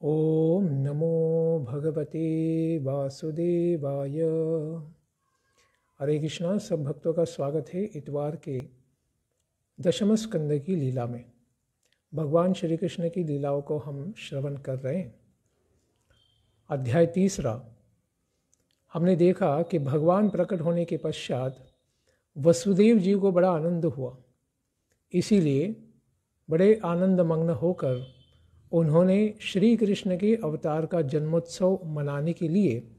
ओम नमो भगवते वासुदेवाय। हरे कृष्णा। सब भक्तों का स्वागत है इतवार के दशम स्कंद की लीला में। भगवान श्री कृष्ण की लीलाओं को हम श्रवण कर रहे हैं। अध्याय 3। हमने देखा कि भगवान प्रकट होने के पश्चात वसुदेव जी को बड़ा आनंद हुआ, इसीलिए बड़े आनंदमग्न होकर उन्होंने श्री कृष्ण के अवतार का जन्मोत्सव मनाने के लिए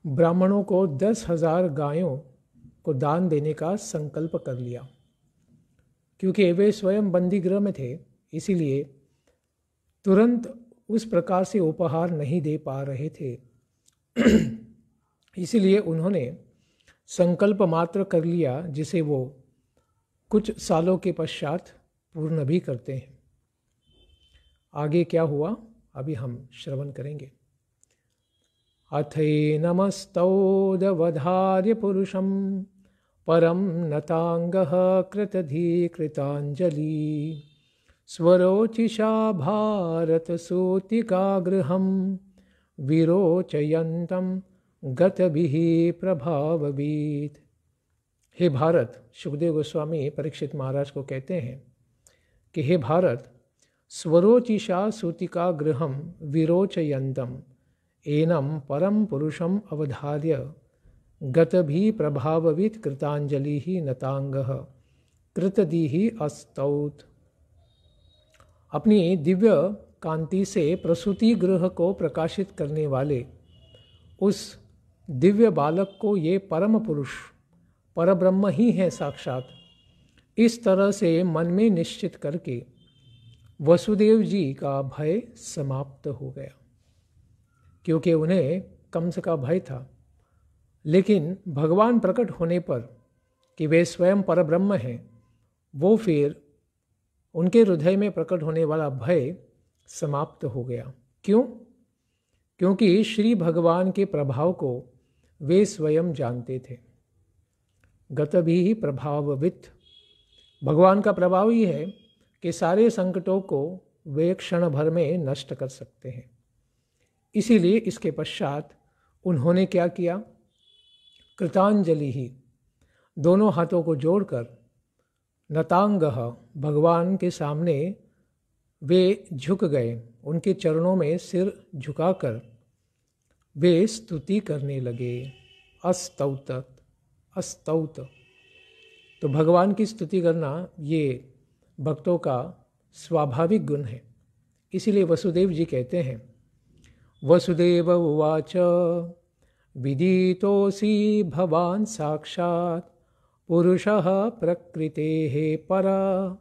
ब्राह्मणों को 10,000 गायों को दान देने का संकल्प कर लिया। क्योंकि वे स्वयं बंदी गृह में थे, इसीलिए तुरंत उस प्रकार से उपहार नहीं दे पा रहे थे। इसीलिए उन्होंने संकल्प मात्र कर लिया, जिसे वो कुछ सालों के पश्चात पूर्ण भी करते हैं। आगे क्या हुआ अभी हम श्रवण करेंगे। अथैनमस्तौदवधार्य पुरुषं परम नतांगः कृतधीकृतांजलि स्वरोचिषा भारतसूतिकागृहं विरोचयन्तं गतभिः प्रभाववीत्। हे भारत, सुखदेव गोस्वामी परीक्षित महाराज को कहते हैं कि हे भारत, स्वरोचिषा सूतिका गृहम विरोचयन्तम एनम परम पुरुषम अवधार्य गतभी प्रभाववित कृतांजलि ही नतांगः कृतदीहि अस्तौत। अपनी दिव्य कांति से प्रसूति गृह को प्रकाशित करने वाले उस दिव्य बालक को ये परम पुरुष परब्रह्म ही है साक्षात, इस तरह से मन में निश्चित करके वसुदेव जी का भय समाप्त हो गया। क्योंकि उन्हें कंस का भय था, लेकिन भगवान प्रकट होने पर कि वे स्वयं परब्रह्म हैं, वो फिर उनके हृदय में प्रकट होने वाला भय समाप्त हो गया। क्यों? क्योंकि श्री भगवान के प्रभाव को वे स्वयं जानते थे। गतभी प्रभाववित, भगवान का प्रभाव ही है कि सारे संकटों को वे क्षण भर में नष्ट कर सकते हैं। इसीलिए इसके पश्चात उन्होंने क्या किया? कृतांजलि ही, दोनों हाथों को जोड़कर नतांगः, भगवान के सामने वे झुक गए। उनके चरणों में सिर झुकाकर वे स्तुति करने लगे। अस्तौत, अस्तौत, तो भगवान की स्तुति करना ये भक्तों का स्वाभाविक गुण है। इसीलिए वसुदेव जी कहते हैं, वसुदेव उवाच विदितोऽसि भवान् साक्षात् पुरुषः प्रकृतेः परा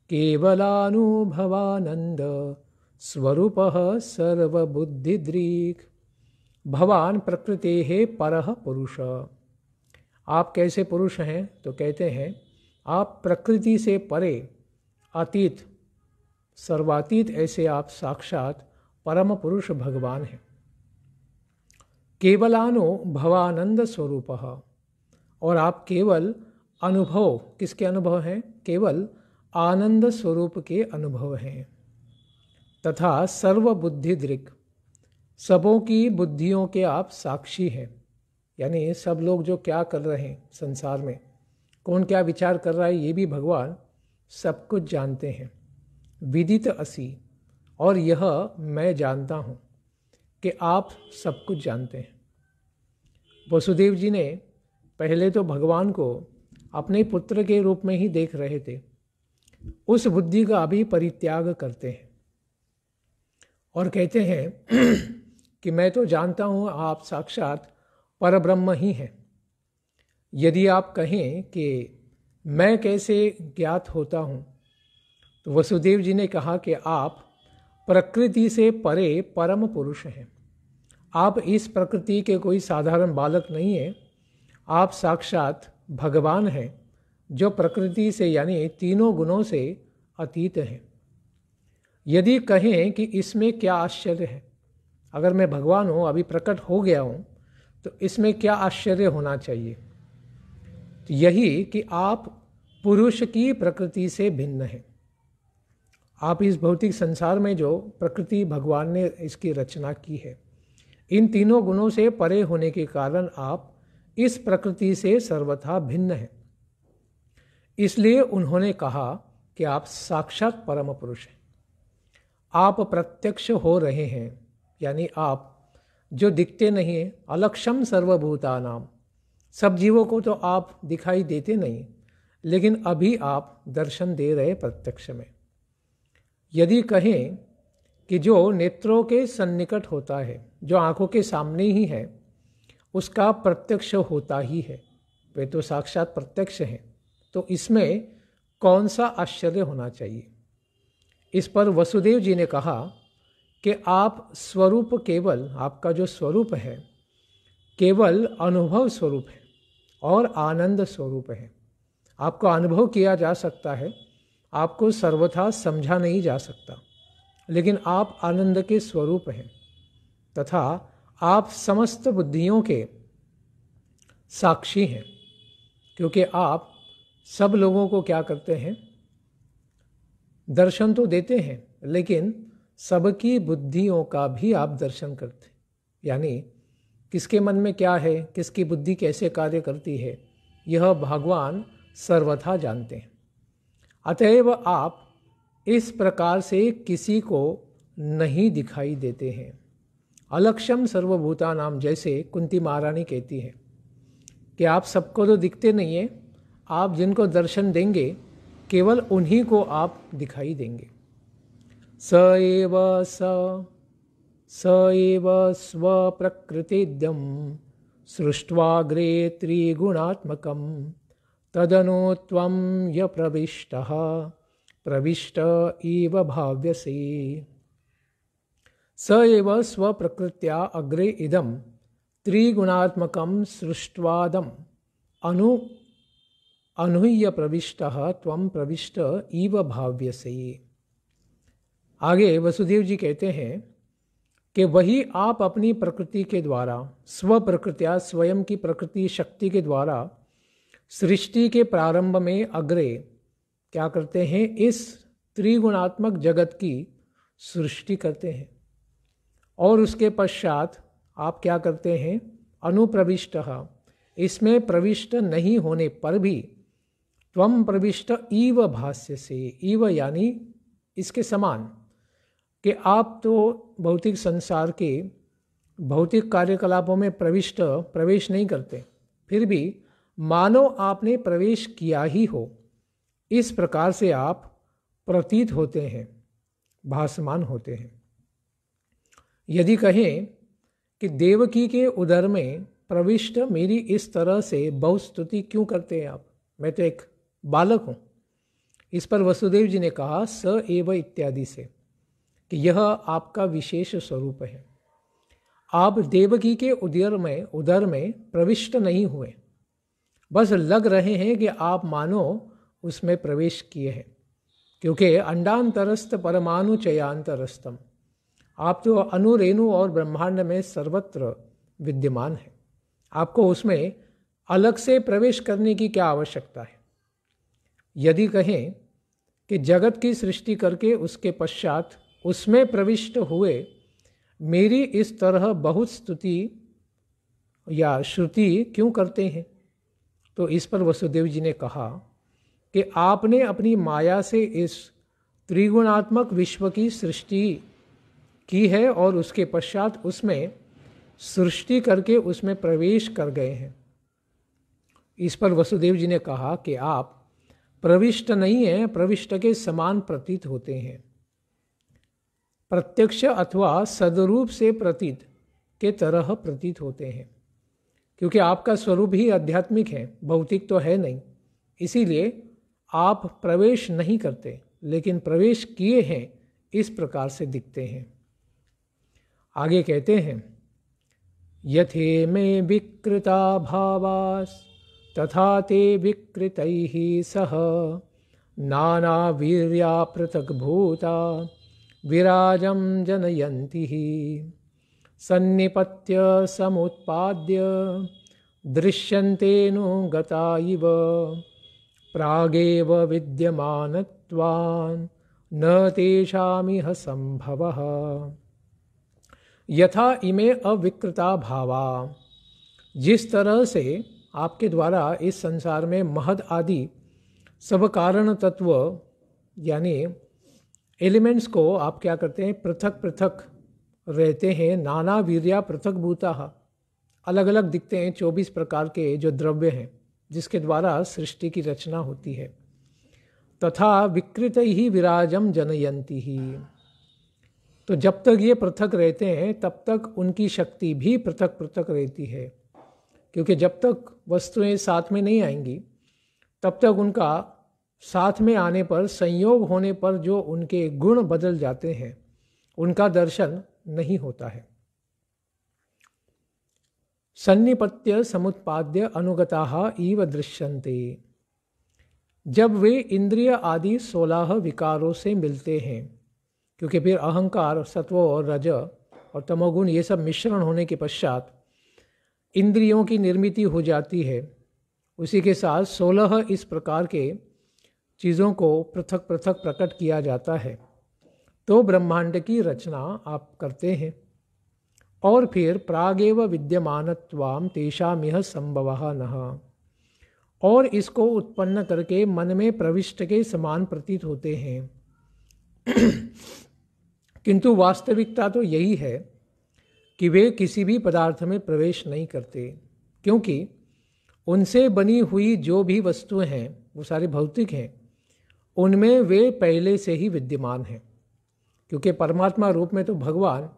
केवलानुभवानंद स्वरूपः सर्वबुद्धिदृक्। भवान प्रकृतेः परः पुरुष। आप कैसे पुरुष हैं? तो कहते हैं आप प्रकृति से परे, अतीत, सर्वातीत ऐसे आप साक्षात परम पुरुष भगवान हैं। केवलानुभवानंद स्वरूपः, और आप केवल अनुभव, किसके अनुभव हैं? केवल आनंद स्वरूप के अनुभव हैं। तथा सर्वबुद्धि दृक्, सबों की बुद्धियों के आप साक्षी हैं। यानी सब लोग जो क्या कर रहे हैं संसार में, कौन क्या विचार कर रहा है, ये भी भगवान सब कुछ जानते हैं। विदित असि, और यह मैं जानता हूँ कि आप सब कुछ जानते हैं। वसुदेव जी ने पहले तो भगवान को अपने पुत्र के रूप में ही देख रहे थे, उस बुद्धि का अभी परित्याग करते हैं और कहते हैं कि मैं तो जानता हूँ आप साक्षात परब्रह्म ही हैं। यदि आप कहें कि मैं कैसे ज्ञात होता हूँ, तो वसुदेव जी ने कहा कि आप प्रकृति से परे परम पुरुष हैं। आप इस प्रकृति के कोई साधारण बालक नहीं हैं, आप साक्षात भगवान हैं जो प्रकृति से यानी तीनों गुणों से अतीत हैं। यदि कहें कि इसमें क्या आश्चर्य है, अगर मैं भगवान हूँ, अभी प्रकट हो गया हूँ, तो इसमें क्या आश्चर्य होना चाहिए? तो यही कि आप पुरुष की प्रकृति से भिन्न हैं। आप इस भौतिक संसार में जो प्रकृति भगवान ने इसकी रचना की है, इन तीनों गुणों से परे होने के कारण आप इस प्रकृति से सर्वथा भिन्न हैं। इसलिए उन्होंने कहा कि आप साक्षात परम पुरुष हैं। आप प्रत्यक्ष हो रहे हैं, यानी आप जो दिखते नहीं हैं, अलक्षम सर्वभूतानाम, सब जीवों को तो आप दिखाई देते नहीं, लेकिन अभी आप दर्शन दे रहे प्रत्यक्ष में। यदि कहें कि जो नेत्रों के सन्निकट होता है, जो आंखों के सामने ही है, उसका प्रत्यक्ष होता ही है, वे तो साक्षात प्रत्यक्ष हैं, तो इसमें कौन सा आश्चर्य होना चाहिए। इस पर वसुदेव जी ने कहा कि आप स्वरूप केवल, आपका जो स्वरूप है केवल अनुभव स्वरूप है और आनंद स्वरूप है। आपको अनुभव किया जा सकता है, आपको सर्वथा समझा नहीं जा सकता, लेकिन आप आनंद के स्वरूप हैं तथा आप समस्त बुद्धियों के साक्षी हैं, क्योंकि आप सब लोगों को क्या करते हैं, दर्शन तो देते हैं, लेकिन सबकी बुद्धियों का भी आप दर्शन करते हैं। यानी किसके मन में क्या है, किसकी बुद्धि कैसे कार्य करती है, यह भगवान सर्वथा जानते हैं। अतएव आप इस प्रकार से किसी को नहीं दिखाई देते हैं। अलक्षम सर्वभूतानाम, जैसे कुंती महारानी कहती है कि आप सबको तो दिखते नहीं है, आप जिनको दर्शन देंगे केवल उन्हीं को आप दिखाई देंगे। स एव स्वप्रकृतिद्यं सृष्ट्वाग्रे त्रिगुणात्मकं तदनु त्वं य प्रविष्ट इव भाव्यसे। स एव स्वप्रकृत्या अग्रे इदं त्रिगुणात्मकं सृष्ट्वादम् अनुह्य प्रविष्टः त्वं प्रविष्ट इव भाव्यसे। आगे वसुदेव जी कहते हैं कि वही आप अपनी प्रकृति के द्वारा, स्व प्रकृत्या, स्वयं की प्रकृति शक्ति के द्वारा सृष्टि के प्रारंभ में अग्रे क्या करते हैं, इस त्रिगुणात्मक जगत की सृष्टि करते हैं, और उसके पश्चात आप क्या करते हैं, अनुप्रविष्ट, इसमें प्रविष्ट नहीं होने पर भी त्वम प्रविष्ट इव भाष्य से, इव यानी इसके समान, कि आप तो भौतिक संसार के भौतिक कार्यकलापों में प्रवेश नहीं करते, फिर भी मानो आपने प्रवेश किया ही हो, इस प्रकार से आप प्रतीत होते हैं, भासमान होते हैं। यदि कहें कि देवकी के उदर में प्रविष्ट मेरी इस तरह से बहुस्तुति क्यों करते हैं आप, मैं तो एक बालक हूँ, इस पर वसुदेव जी ने कहा स एव इत्यादि से, कि यह आपका विशेष स्वरूप है। आप देवकी के उदर में प्रविष्ट नहीं हुए, बस लग रहे हैं कि आप मानो उसमें प्रवेश किए हैं, क्योंकि अंडांतरस्थ परमाणु चयांतरस्थम, आप तो अणु, रेणु और ब्रह्मांड में सर्वत्र विद्यमान हैं। आपको उसमें अलग से प्रवेश करने की क्या आवश्यकता है। यदि कहें कि जगत की सृष्टि करके उसके पश्चात उसमें प्रविष्ट हुए मेरी इस तरह बहुत स्तुति या श्रुति क्यों करते हैं, तो इस पर वसुदेव जी ने कहा कि आपने अपनी माया से इस त्रिगुणात्मक विश्व की सृष्टि की है और उसके पश्चात उसमें सृष्टि करके उसमें प्रवेश कर गए हैं। इस पर वसुदेव जी ने कहा कि आप प्रविष्ट नहीं हैं, प्रविष्ट के समान प्रतीत होते हैं। प्रत्यक्ष अथवा सदरूप से प्रतीत के तरह प्रतीत होते हैं, क्योंकि आपका स्वरूप ही आध्यात्मिक है, भौतिक तो है नहीं। इसीलिए आप प्रवेश नहीं करते, लेकिन प्रवेश किए हैं इस प्रकार से दिखते हैं। आगे कहते हैं यथे में विकृता भावास तथा ते विकृतैः सह नाना वीर्या पृथक् भूता विराजं जनयन्ति सन्निपत्य समुत्पाद्य दृश्यन्ते नु गता इव प्रागेव विद्यमानत्वान् न तेषामिह संभवः। यथा इमे अविकृता भावा, जिस तरह से आपके द्वारा इस संसार में महद आदि सब कारण तत्व यानी एलिमेंट्स को आप क्या करते हैं, पृथक पृथक रहते हैं। नाना वीर्या पृथक भूता, अलग अलग दिखते हैं 24 प्रकार के जो द्रव्य हैं जिसके द्वारा सृष्टि की रचना होती है। तथा विकृत ही विराजम जनयंती ही, तो जब तक ये पृथक रहते हैं तब तक उनकी शक्ति भी पृथक पृथक रहती है, क्योंकि जब तक वस्तुएं साथ में नहीं आएंगी तब तक उनका साथ में आने पर, संयोग होने पर जो उनके गुण बदल जाते हैं उनका दर्शन नहीं होता है। सन्निपत्य समुत्पाद्य अनुगताः इव दृश्यन्ते, जब वे इंद्रिय आदि 16 विकारों से मिलते हैं, क्योंकि फिर अहंकार, सत्व और रज और तमोगुण ये सब मिश्रण होने के पश्चात इंद्रियों की निर्मिति हो जाती है। उसी के साथ 16 इस प्रकार के चीज़ों को पृथक पृथक प्रकट किया जाता है, तो ब्रह्मांड की रचना आप करते हैं। और फिर प्रागेव विद्यमानत्वाम तेषामिह संभवः नः, और इसको उत्पन्न करके मन में प्रविष्ट के समान प्रतीत होते हैं। किंतु वास्तविकता तो यही है कि वे किसी भी पदार्थ में प्रवेश नहीं करते, क्योंकि उनसे बनी हुई जो भी वस्तुएं हैं वो सारी भौतिक हैं, उनमें वे पहले से ही विद्यमान हैं। क्योंकि परमात्मा रूप में तो भगवान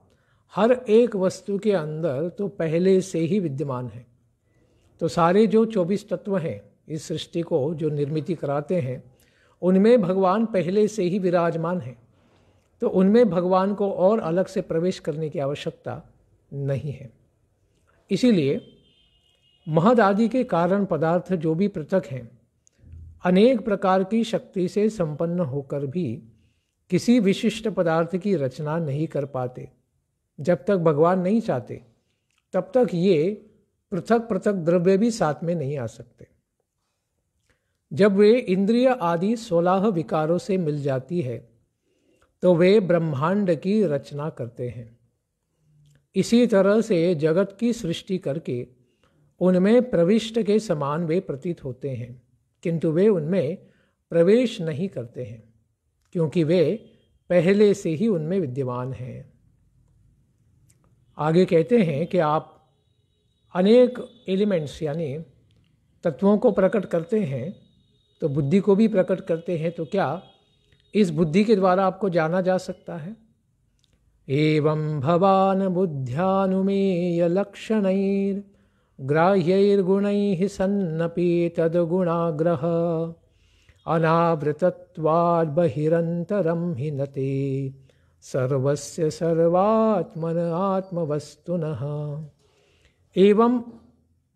हर एक वस्तु के अंदर तो पहले से ही विद्यमान है। तो सारे जो 24 तत्व हैं इस सृष्टि को जो निर्मिति कराते हैं, उनमें भगवान पहले से ही विराजमान हैं, तो उनमें भगवान को और अलग से प्रवेश करने की आवश्यकता नहीं है। इसीलिए महद आदि के कारण पदार्थ जो भी पृथक हैं, अनेक प्रकार की शक्ति से संपन्न होकर भी किसी विशिष्ट पदार्थ की रचना नहीं कर पाते। जब तक भगवान नहीं चाहते तब तक ये पृथक पृथक द्रव्य भी साथ में नहीं आ सकते। जब वे इंद्रिय आदि 16 विकारों से मिल जाती है तो वे ब्रह्मांड की रचना करते हैं। इसी तरह से जगत की सृष्टि करके उनमें प्रविष्ट के समान वे प्रतीत होते हैं, किंतु वे उनमें प्रवेश नहीं करते हैं, क्योंकि वे पहले से ही उनमें विद्यमान हैं। आगे कहते हैं कि आप अनेक एलिमेंट्स यानी तत्वों को प्रकट करते हैं, तो बुद्धि को भी प्रकट करते हैं। तो क्या इस बुद्धि के द्वारा आपको जाना जा सकता है? एवं भवान बुद्ध्यानुमेय लक्षणैर् ग्राह्यैर्गुणैः सन्नपि तद्गुणाग्रह अनावृतत्वाद् बहिरन्तरं हि न ते सर्वस्य सर्वात्मन आत्मवस्तुनः। एवं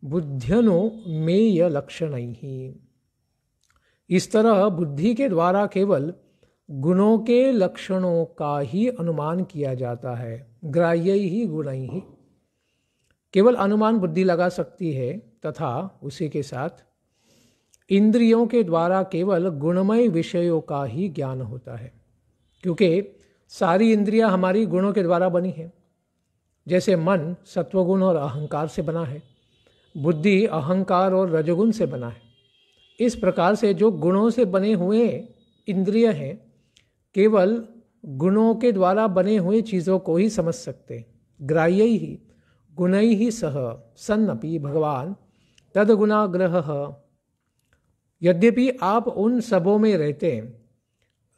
बुद्ध्यनुमेय लक्षणैः, इस तरह बुद्धि के द्वारा केवल गुणों के लक्षणों का ही अनुमान किया जाता है। ग्राह्यैः गुणैः, केवल अनुमान बुद्धि लगा सकती है, तथा उसी के साथ इंद्रियों के द्वारा केवल गुणमय विषयों का ही ज्ञान होता है, क्योंकि सारी इंद्रियां हमारी गुणों के द्वारा बनी है। जैसे मन सत्वगुण और अहंकार से बना है, बुद्धि अहंकार और रजोगुण से बना है। इस प्रकार से जो गुणों से बने हुए इंद्रिय हैं, केवल गुणों के द्वारा बने हुए चीज़ों को ही समझ सकते। ग्राह्यैः गुणैः सह सन्नपि भगवान तद्गुणाग्रहः, यद्यपि आप उन सबों में रहते हैं,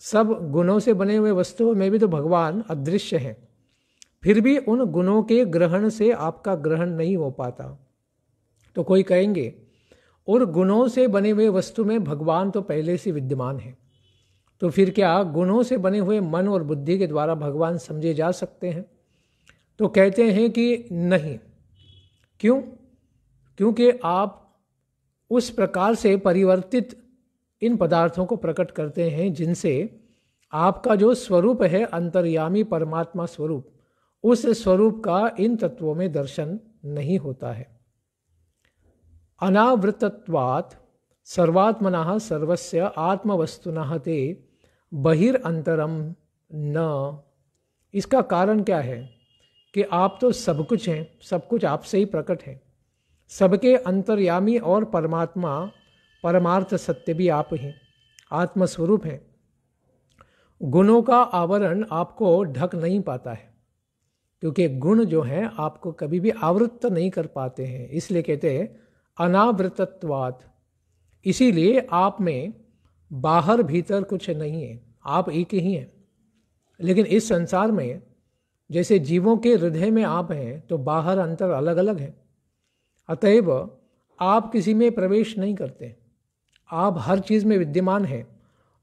सब गुणों से बने हुए वस्तुओं में भी तो भगवान अदृश्य हैं, फिर भी उन गुणों के ग्रहण से आपका ग्रहण नहीं हो पाता। तो कोई कहेंगे और गुणों से बने हुए वस्तु में भगवान तो पहले से विद्यमान है, तो फिर क्या गुणों से बने हुए मन और बुद्धि के द्वारा भगवान समझे जा सकते हैं? तो कहते हैं कि नहीं। क्यों? क्योंकि आप उस प्रकार से परिवर्तित इन पदार्थों को प्रकट करते हैं जिनसे आपका जो स्वरूप है अंतर्यामी परमात्मा स्वरूप, उस स्वरूप का इन तत्वों में दर्शन नहीं होता है। अनावृतत्वात् सर्वात्मनः सर्वस्य आत्मवस्तुनः ते बहिरअंतरम न। इसका कारण क्या है कि आप तो सब कुछ हैं, सब कुछ आपसे ही प्रकट है। सबके अंतर्यामी और परमात्मा परमार्थ सत्य भी आप हैं, आत्मस्वरूप हैं। गुणों का आवरण आपको ढक नहीं पाता है, क्योंकि गुण जो हैं आपको कभी भी आवृत्त नहीं कर पाते हैं, इसलिए कहते हैं अनावृतत्वात्। इसीलिए आप में बाहर भीतर कुछ नहीं है, आप एक ही हैं। लेकिन इस संसार में जैसे जीवों के हृदय में आप हैं, तो बाहर अंतर अलग अलग है। अतएव आप किसी में प्रवेश नहीं करते, आप हर चीज़ में विद्यमान हैं।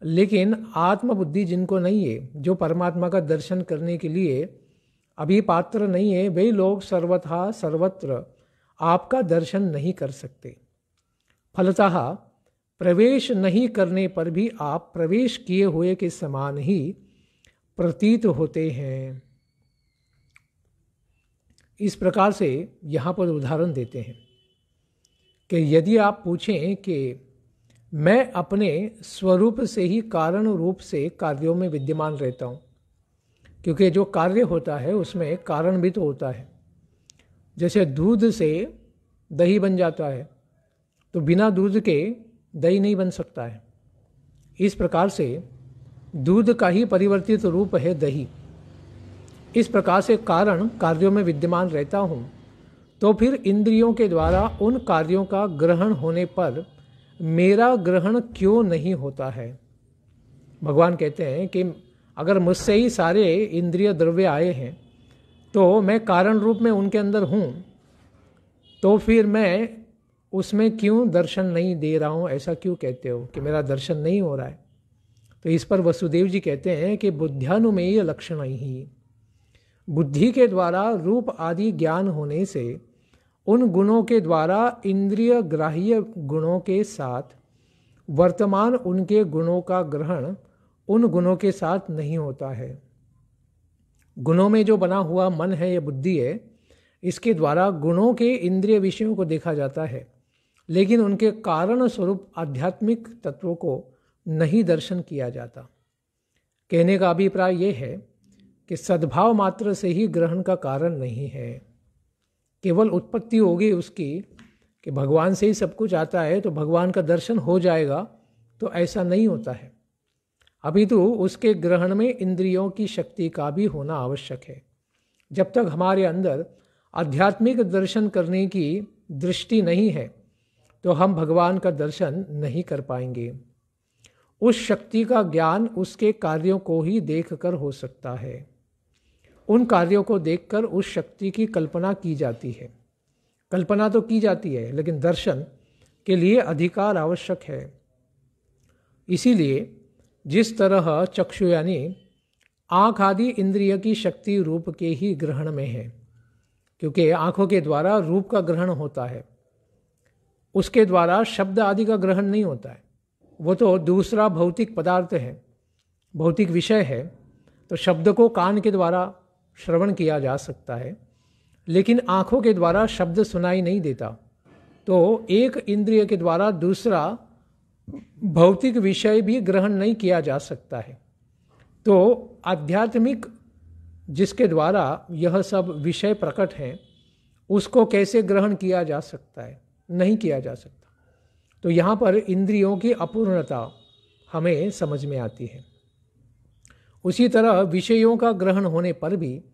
लेकिन आत्मबुद्धि जिनको नहीं है, जो परमात्मा का दर्शन करने के लिए अभी पात्र नहीं है, वे लोग सर्वथा सर्वत्र आपका दर्शन नहीं कर सकते। फलतः प्रवेश नहीं करने पर भी आप प्रवेश किए हुए के समान ही प्रतीत होते हैं। इस प्रकार से यहाँ पर उदाहरण देते हैं कि यदि आप पूछें कि मैं अपने स्वरूप से ही कारण रूप से कार्यों में विद्यमान रहता हूँ, क्योंकि जो कार्य होता है उसमें कारण भी तो होता है। जैसे दूध से दही बन जाता है, तो बिना दूध के दही नहीं बन सकता है। इस प्रकार से दूध का ही परिवर्तित रूप है दही। इस प्रकार से कारण कार्यों में विद्यमान रहता हूँ, तो फिर इंद्रियों के द्वारा उन कार्यों का ग्रहण होने पर मेरा ग्रहण क्यों नहीं होता है। भगवान कहते हैं कि अगर मुझसे ही सारे इंद्रिय द्रव्य आए हैं, तो मैं कारण रूप में उनके अंदर हूँ, तो फिर मैं उसमें क्यों दर्शन नहीं दे रहा हूँ। ऐसा क्यों कहते हो कि मेरा दर्शन नहीं हो रहा है। तो इस पर वसुदेव जी कहते हैं कि बुद्ध्यानुमेय लक्षण ही, बुद्धि के द्वारा रूप आदि ज्ञान होने से उन गुणों के द्वारा इंद्रिय ग्राह्य गुणों के साथ वर्तमान उनके गुणों का ग्रहण उन गुणों के साथ नहीं होता है। गुणों में जो बना हुआ मन है या बुद्धि है, इसके द्वारा गुणों के इंद्रिय विषयों को देखा जाता है, लेकिन उनके कारण स्वरूप आध्यात्मिक तत्वों को नहीं दर्शन किया जाता। कहने का अभिप्राय यह है कि सद्भाव मात्र से ही ग्रहण का कारण नहीं है। केवल उत्पत्ति होगी उसकी कि भगवान से ही सब कुछ आता है तो भगवान का दर्शन हो जाएगा, तो ऐसा नहीं होता है। अभी तो उसके ग्रहण में इंद्रियों की शक्ति का भी होना आवश्यक है। जब तक हमारे अंदर आध्यात्मिक दर्शन करने की दृष्टि नहीं है, तो हम भगवान का दर्शन नहीं कर पाएंगे। उस शक्ति का ज्ञान उसके कार्यों को ही देखकर हो सकता है। उन कार्यों को देखकर उस शक्ति की कल्पना की जाती है। कल्पना तो की जाती है, लेकिन दर्शन के लिए अधिकार आवश्यक है। इसीलिए जिस तरह चक्षु यानी आँख आदि इंद्रिय की शक्ति रूप के ही ग्रहण में है, क्योंकि आँखों के द्वारा रूप का ग्रहण होता है, उसके द्वारा शब्द आदि का ग्रहण नहीं होता है। वो तो दूसरा भौतिक पदार्थ है, भौतिक विषय है। तो शब्द को कान के द्वारा श्रवण किया जा सकता है, लेकिन आँखों के द्वारा शब्द सुनाई नहीं देता। तो एक इंद्रिय के द्वारा दूसरा भौतिक विषय भी ग्रहण नहीं किया जा सकता है। तो आध्यात्मिक जिसके द्वारा यह सब विषय प्रकट हैं, उसको कैसे ग्रहण किया जा सकता है? नहीं किया जा सकता। तो यहाँ पर इंद्रियों की अपूर्णता हमें समझ में आती है। उसी तरह विषयों का ग्रहण होने पर भी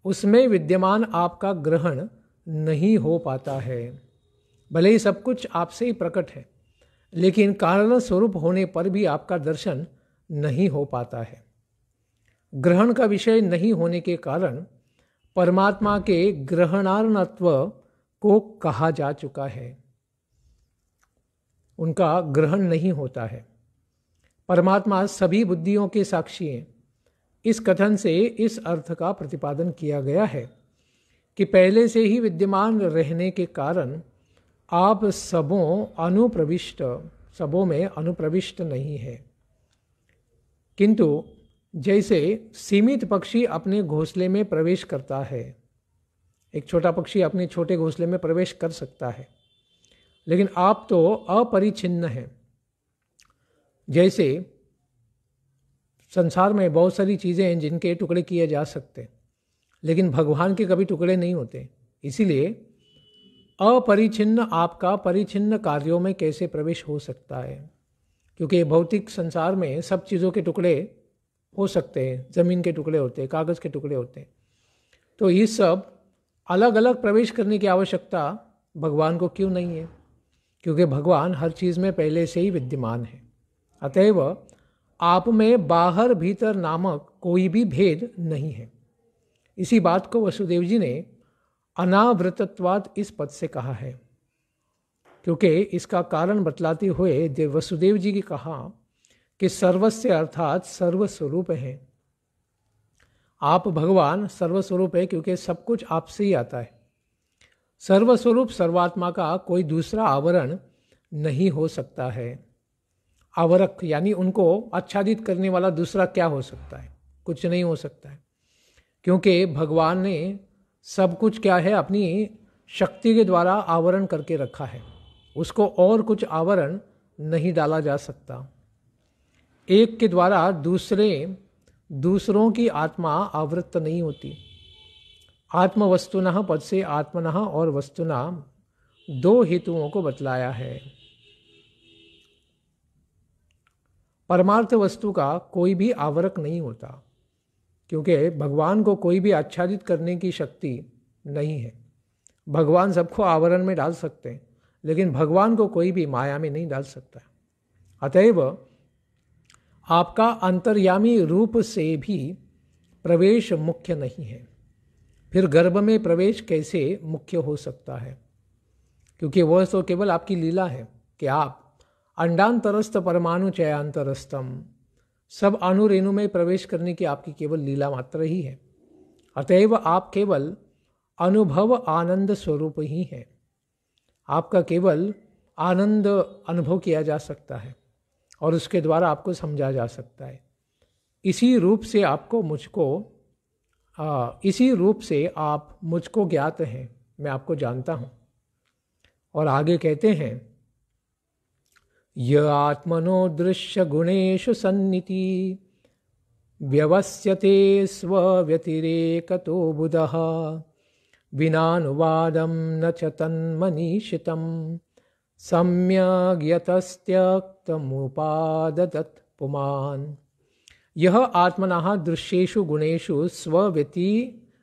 उसमें विद्यमान आपका ग्रहण नहीं हो पाता है। भले ही सब कुछ आपसे ही प्रकट है, लेकिन कारण स्वरूप होने पर भी आपका दर्शन नहीं हो पाता है। ग्रहण का विषय नहीं होने के कारण परमात्मा के ग्रहणार्णत्व को कहा जा चुका है, उनका ग्रहण नहीं होता है। परमात्मा सभी बुद्धियों के साक्षी हैं। इस कथन से इस अर्थ का प्रतिपादन किया गया है कि पहले से ही विद्यमान रहने के कारण आप सबों में अनुप्रविष्ट नहीं है। किंतु जैसे सीमित पक्षी अपने घोंसले में प्रवेश करता है, एक छोटा पक्षी अपने छोटे घोंसले में प्रवेश कर सकता है, लेकिन आप तो अपरिच्छिन्न हैं। जैसे संसार में बहुत सारी चीज़ें हैं जिनके टुकड़े किए जा सकते, लेकिन भगवान के कभी टुकड़े नहीं होते। इसीलिए अपरिचिन्न आपका परिचिन्न कार्यों में कैसे प्रवेश हो सकता है, क्योंकि भौतिक संसार में सब चीज़ों के टुकड़े हो सकते हैं, ज़मीन के टुकड़े होते हैं, कागज़ के टुकड़े होते हैं। तो ये सब अलग अलग प्रवेश करने की आवश्यकता भगवान को क्यों नहीं है? क्योंकि भगवान हर चीज़ में पहले से ही विद्यमान है। अतएव आप में बाहर भीतर नामक कोई भी भेद नहीं है। इसी बात को वसुदेव जी ने अनावृतत्वाद इस पद से कहा है, क्योंकि इसका कारण बतलाते हुए वसुदेव जी की कहा कि सर्वस्य अर्थात सर्वस्वरूप है। आप भगवान सर्वस्वरूप है क्योंकि सब कुछ आपसे ही आता है। सर्वस्वरूप सर्वात्मा का कोई दूसरा आवरण नहीं हो सकता है। आवरक यानी उनको आच्छादित करने वाला दूसरा क्या हो सकता है? कुछ नहीं हो सकता है, क्योंकि भगवान ने सब कुछ क्या है अपनी शक्ति के द्वारा आवरण करके रखा है। उसको और कुछ आवरण नहीं डाला जा सकता। एक के द्वारा दूसरों की आत्मा आवृत्त नहीं होती। आत्म वस्तुनः पद से आत्मनः और वस्तुना दो हेतुओं को बतलाया है। परमार्थ वस्तु का कोई भी आवरक नहीं होता, क्योंकि भगवान को कोई भी आच्छादित करने की शक्ति नहीं है। भगवान सबको आवरण में डाल सकते हैं, लेकिन भगवान को कोई भी माया में नहीं डाल सकता। अतएव आपका अंतर्यामी रूप से भी प्रवेश मुख्य नहीं है। फिर गर्भ में प्रवेश कैसे मुख्य हो सकता है? क्योंकि वह तो केवल आपकी लीला है कि आप अंडांतरस्थ परमाणु चयांतरस्थम सब अणु रेणु में प्रवेश करने की आपकी केवल लीला मात्र ही है। अतएव आप केवल अनुभव आनंद स्वरूप ही हैं। आपका केवल आनंद अनुभव किया जा सकता है और उसके द्वारा आपको समझा जा सकता है। इसी रूप से आप मुझको ज्ञात हैं, मैं आपको जानता हूँ। और आगे कहते हैं, य आत्मनो दृश्य गुणेषु सन्निति व्यवस्यते स्वव्यतिरेकतो बुधः विनानुवादं न च तन्मनीषितं सम्यग् यतस्त्यक्तमुपाददत् पुमान्। यह आत्मनः दृश्येषु गुणेषु स्वव्यतिरेकतः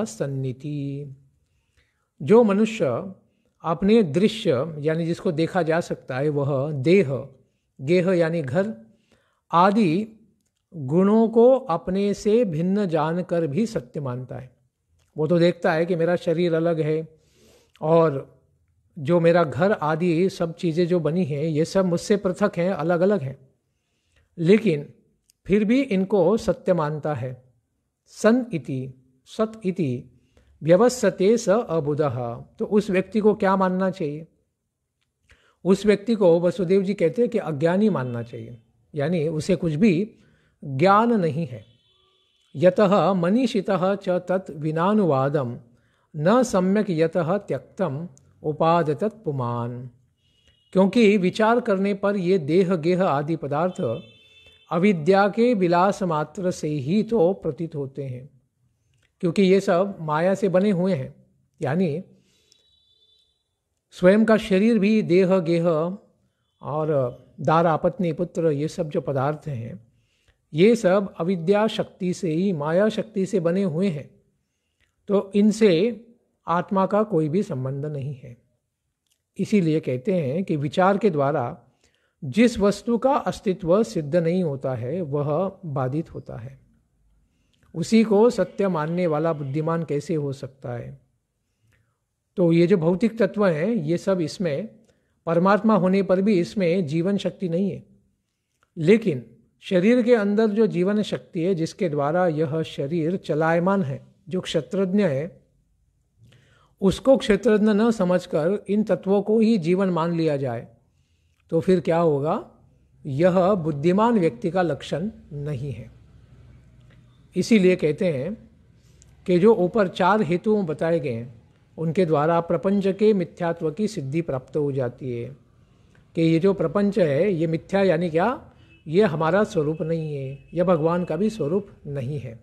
सन्निति। जो मनुष्य अपने दृश्य यानी जिसको देखा जा सकता है, वह देह गेह यानी घर आदि गुणों को अपने से भिन्न जानकर भी सत्य मानता है। वो तो देखता है कि मेरा शरीर अलग है और जो मेरा घर आदि सब चीज़ें जो बनी हैं ये सब मुझसे पृथक हैं, अलग अलग हैं, लेकिन फिर भी इनको सत्य मानता है। सन इति सत इति व्यवस्यते स अबुधः। तो उस व्यक्ति को क्या मानना चाहिए? उस व्यक्ति को वसुदेव जी कहते हैं कि अज्ञानी मानना चाहिए, यानी उसे कुछ भी ज्ञान नहीं है। यतः मनीषितः च तत् विनानुवादम न सम्यक यतः त्यक्तम उपादतत् पुमान। क्योंकि विचार करने पर ये देह गेह आदि पदार्थ अविद्या के विलास मात्र से ही तो प्रतीत होते हैं, क्योंकि ये सब माया से बने हुए हैं। यानी स्वयं का शरीर भी देह गेह और दारा पत्नी पुत्र ये सब जो पदार्थ हैं ये सब अविद्या शक्ति से ही, माया शक्ति से बने हुए हैं। तो इनसे आत्मा का कोई भी संबंध नहीं है। इसीलिए कहते हैं कि विचार के द्वारा जिस वस्तु का अस्तित्व सिद्ध नहीं होता है वह बाधित होता है। उसी को सत्य मानने वाला बुद्धिमान कैसे हो सकता है? तो ये जो भौतिक तत्व हैं ये सब, इसमें परमात्मा होने पर भी इसमें जीवन शक्ति नहीं है, लेकिन शरीर के अंदर जो जीवन शक्ति है जिसके द्वारा यह शरीर चलायमान है, जो क्षेत्रज्ञ है, उसको क्षेत्रज्ञ न समझकर इन तत्वों को ही जीवन मान लिया जाए तो फिर क्या होगा? यह बुद्धिमान व्यक्ति का लक्षण नहीं है। इसीलिए कहते हैं कि जो ऊपर 4 हेतु बताए गए हैं उनके द्वारा प्रपंच के मिथ्यात्व की सिद्धि प्राप्त हो जाती है। कि ये जो प्रपंच है ये मिथ्या यानी क्या? ये हमारा स्वरूप नहीं है, यह भगवान का भी स्वरूप नहीं है।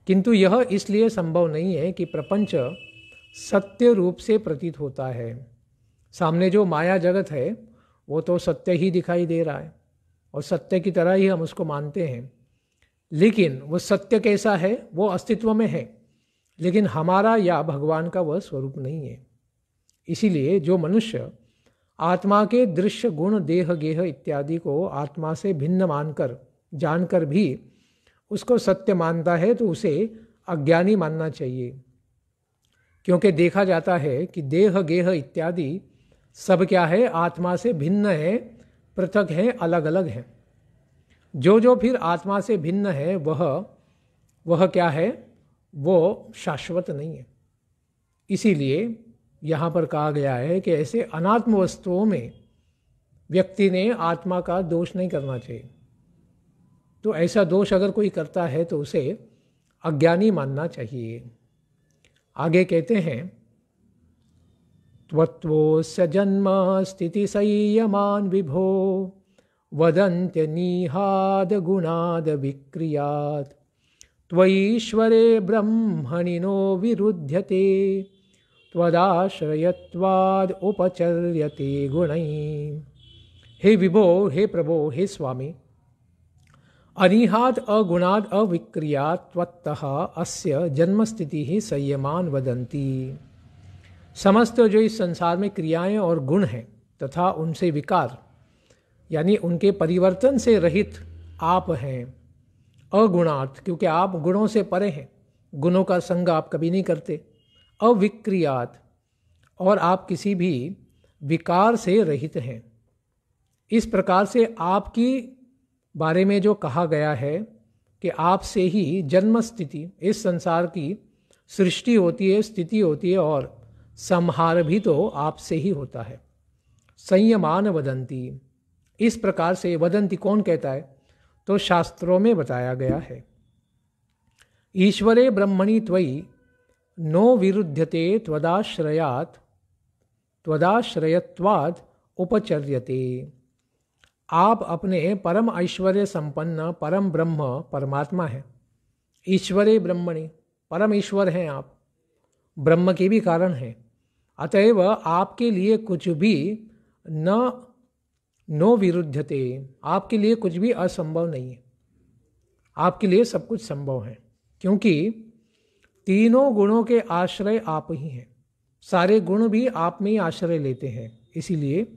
किंतु यह इसलिए संभव नहीं है कि प्रपंच सत्य रूप से प्रतीत होता है। सामने जो माया जगत है वो तो सत्य ही दिखाई दे रहा है और सत्य की तरह ही हम उसको मानते हैं, लेकिन वो सत्य कैसा है, वो अस्तित्व में है, लेकिन हमारा या भगवान का वह स्वरूप नहीं है। इसीलिए जो मनुष्य आत्मा के दृश्य गुण देह गेह इत्यादि को आत्मा से भिन्न मानकर जानकर भी उसको सत्य मानता है तो उसे अज्ञानी मानना चाहिए, क्योंकि देखा जाता है कि देह गेह इत्यादि सब क्या है, आत्मा से भिन्न है, पृथक है, अलग अलग है। जो फिर आत्मा से भिन्न है वह क्या है, वो शाश्वत नहीं है। इसीलिए यहाँ पर कहा गया है कि ऐसे अनात्म वस्तुओं में व्यक्ति ने आत्मा का दोष नहीं करना चाहिए। तो ऐसा दोष अगर कोई करता है तो उसे अज्ञानी मानना चाहिए। आगे कहते हैं, त्वत्वोस्य जन्म स्थिति संयमान विभो वदन्त्य निहाद गुणाद विक्रियात् त्वईश्वरे ब्रह्मणि नो विरुध्यते त्वदाश्रयत्वाद उपचर्यते गुणैः। हे विभो, हे प्रभो, हे स्वामी, अनिहाद अगुणाद अविक्रियात् त्वत्तः अस्य जन्मस्थिति ही संयमान वदन्ति। समस्त जो इस संसार में क्रियाएं और गुण हैं तथा उनसे विकार यानी उनके परिवर्तन से रहित आप हैं। अगुणार्थ, क्योंकि आप गुणों से परे हैं, गुणों का संग आप कभी नहीं करते। अविक्रियात, और आप किसी भी विकार से रहित हैं। इस प्रकार से आपकी बारे में जो कहा गया है कि आपसे ही जन्म स्थिति, इस संसार की सृष्टि होती है, स्थिति होती है और संहार भी तो आपसे ही होता है। संयमान वदंती, इस प्रकार से वदंती कौन कहता है, तो शास्त्रों में बताया गया है। ईश्वरे ब्रह्मणि त्वयि नो विरुध्यते त्वदाश्रयात् त्वदाश्रयत्वाद उपचर्यते। आप अपने परम ऐश्वर्य संपन्न परम ब्रह्म परमात्मा है। ईश्वरे ब्रह्मणि, परम ईश्वर हैं आप, ब्रह्म के भी कारण हैं। अतएव आपके लिए कुछ भी नो विरुद्धते, आपके लिए कुछ भी असंभव नहीं है। आपके लिए सब कुछ संभव है, क्योंकि तीनों गुणों के आश्रय आप ही हैं। सारे गुण भी आप में ही आश्रय लेते हैं, इसीलिए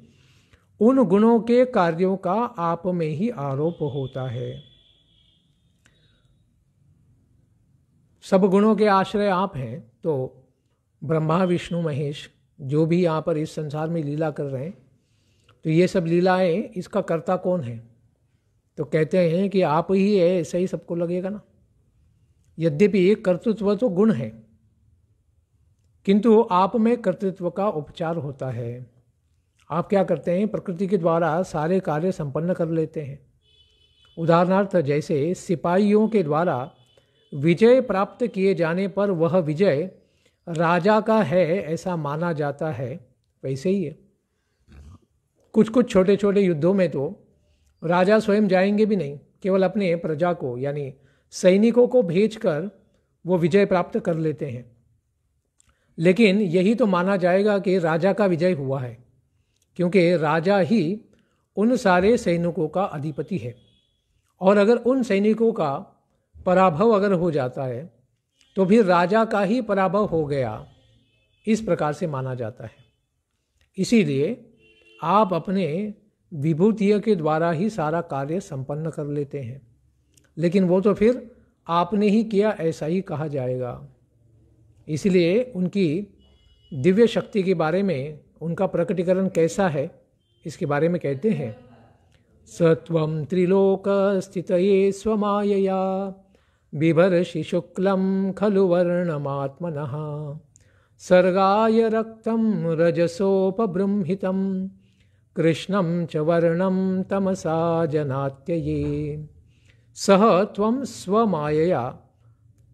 उन गुणों के कार्यों का आप में ही आरोप होता है। सब गुणों के आश्रय आप हैं, तो ब्रह्मा विष्णु महेश जो भी यहाँ पर इस संसार में लीला कर रहे हैं, तो ये सब लीलाएं इसका कर्ता कौन है, तो कहते हैं कि आप ही है। ऐसा ही सबको लगेगा ना। यद्यपि एक कर्तृत्व तो गुण है, किंतु आप में कर्तृत्व का उपचार होता है। आप क्या करते हैं, प्रकृति के द्वारा सारे कार्य संपन्न कर लेते हैं। उदाहरणार्थ, जैसे सिपाहियों के द्वारा विजय प्राप्त किए जाने पर वह विजय राजा का है ऐसा माना जाता है, वैसे ही है। कुछ कुछ छोटे छोटे युद्धों में तो राजा स्वयं जाएंगे भी नहीं, केवल अपने प्रजा को यानी सैनिकों को भेजकर वो विजय प्राप्त कर लेते हैं। लेकिन यही तो माना जाएगा कि राजा का विजय हुआ है, क्योंकि राजा ही उन सारे सैनिकों का अधिपति है। और अगर उन सैनिकों का पराभव अगर हो जाता है तो फिर राजा का ही पराभव हो गया, इस प्रकार से माना जाता है। इसीलिए आप अपने विभूतियों के द्वारा ही सारा कार्य संपन्न कर लेते हैं, लेकिन वो तो फिर आपने ही किया ऐसा ही कहा जाएगा। इसलिए उनकी दिव्य शक्ति के बारे में, उनका प्रकटीकरण कैसा है, इसके बारे में कहते हैं, सत्वं त्रिलोक स्थितये स्वमायया बिभर्षि शुक्लं खलु वर्णमात्मनः सर्गाय रक्तं रजसोपबृंहितं कृष्णं च वर्णं तमसा जनात्यये सह त्वं स्वमायया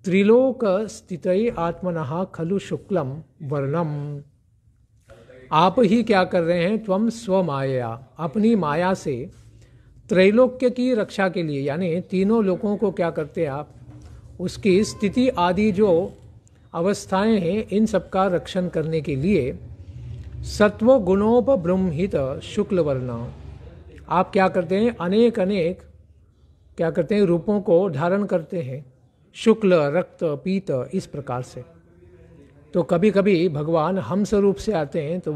त्रिलोक स्थितये आत्मनः खलु शुक्लं वर्णम। आप ही क्या कर रहे हैं, त्वं स्वमायया, अपनी माया से त्रैलोक्य की रक्षा के लिए, यानी तीनों लोगों को क्या करते हैं आप, उसकी स्थिति आदि जो अवस्थाएं हैं इन सबका रक्षण करने के लिए सत्व गुणोपब्रह्मित शुक्ल वर्ण आप क्या करते हैं, अनेक अनेक क्या करते हैं, रूपों को धारण करते हैं, शुक्ल, रक्त, पीत, इस प्रकार से। तो कभी कभी भगवान हंस रूप से आते हैं तो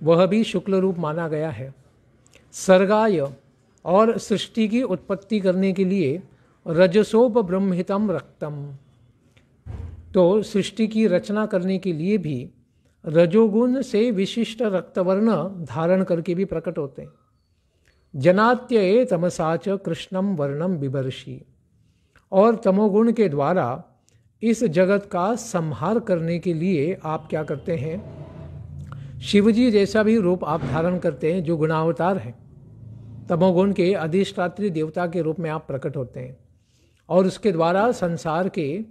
वह भी शुक्ल रूप माना गया है। सर्गाय और सृष्टि की उत्पत्ति करने के लिए रजसोपब्रह्मितम रक्तम, तो सृष्टि की रचना करने के लिए भी रजोगुण से विशिष्ट रक्तवर्ण धारण करके भी प्रकट होते हैं। जनात्यये तमसाच कृष्णम वर्णम बिभर्षि, और तमोगुण के द्वारा इस जगत का संहार करने के लिए आप क्या करते हैं, शिवजी जैसा भी रूप आप धारण करते हैं जो गुणावतार हैं। तमोगुण के अधिष्ठात्री देवता के रूप में आप प्रकट होते हैं और उसके द्वारा संसार के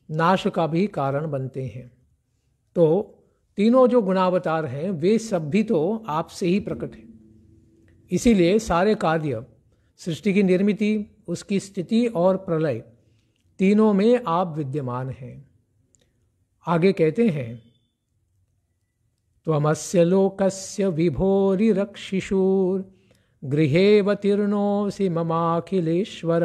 नाश का भी कारण बनते हैं। तो तीनों जो गुणावतार हैं वे सब भी तो आपसे ही प्रकट हैं। इसीलिए सारे कार्य, सृष्टि की निर्मिति, उसकी स्थिति और प्रलय, तीनों में आप विद्यमान हैं। आगे कहते हैं, त्वमस्य लोकस्य विभोरिरक्षिषुर् गृहेऽवतीर्णोऽसि ममाखिलेश्वर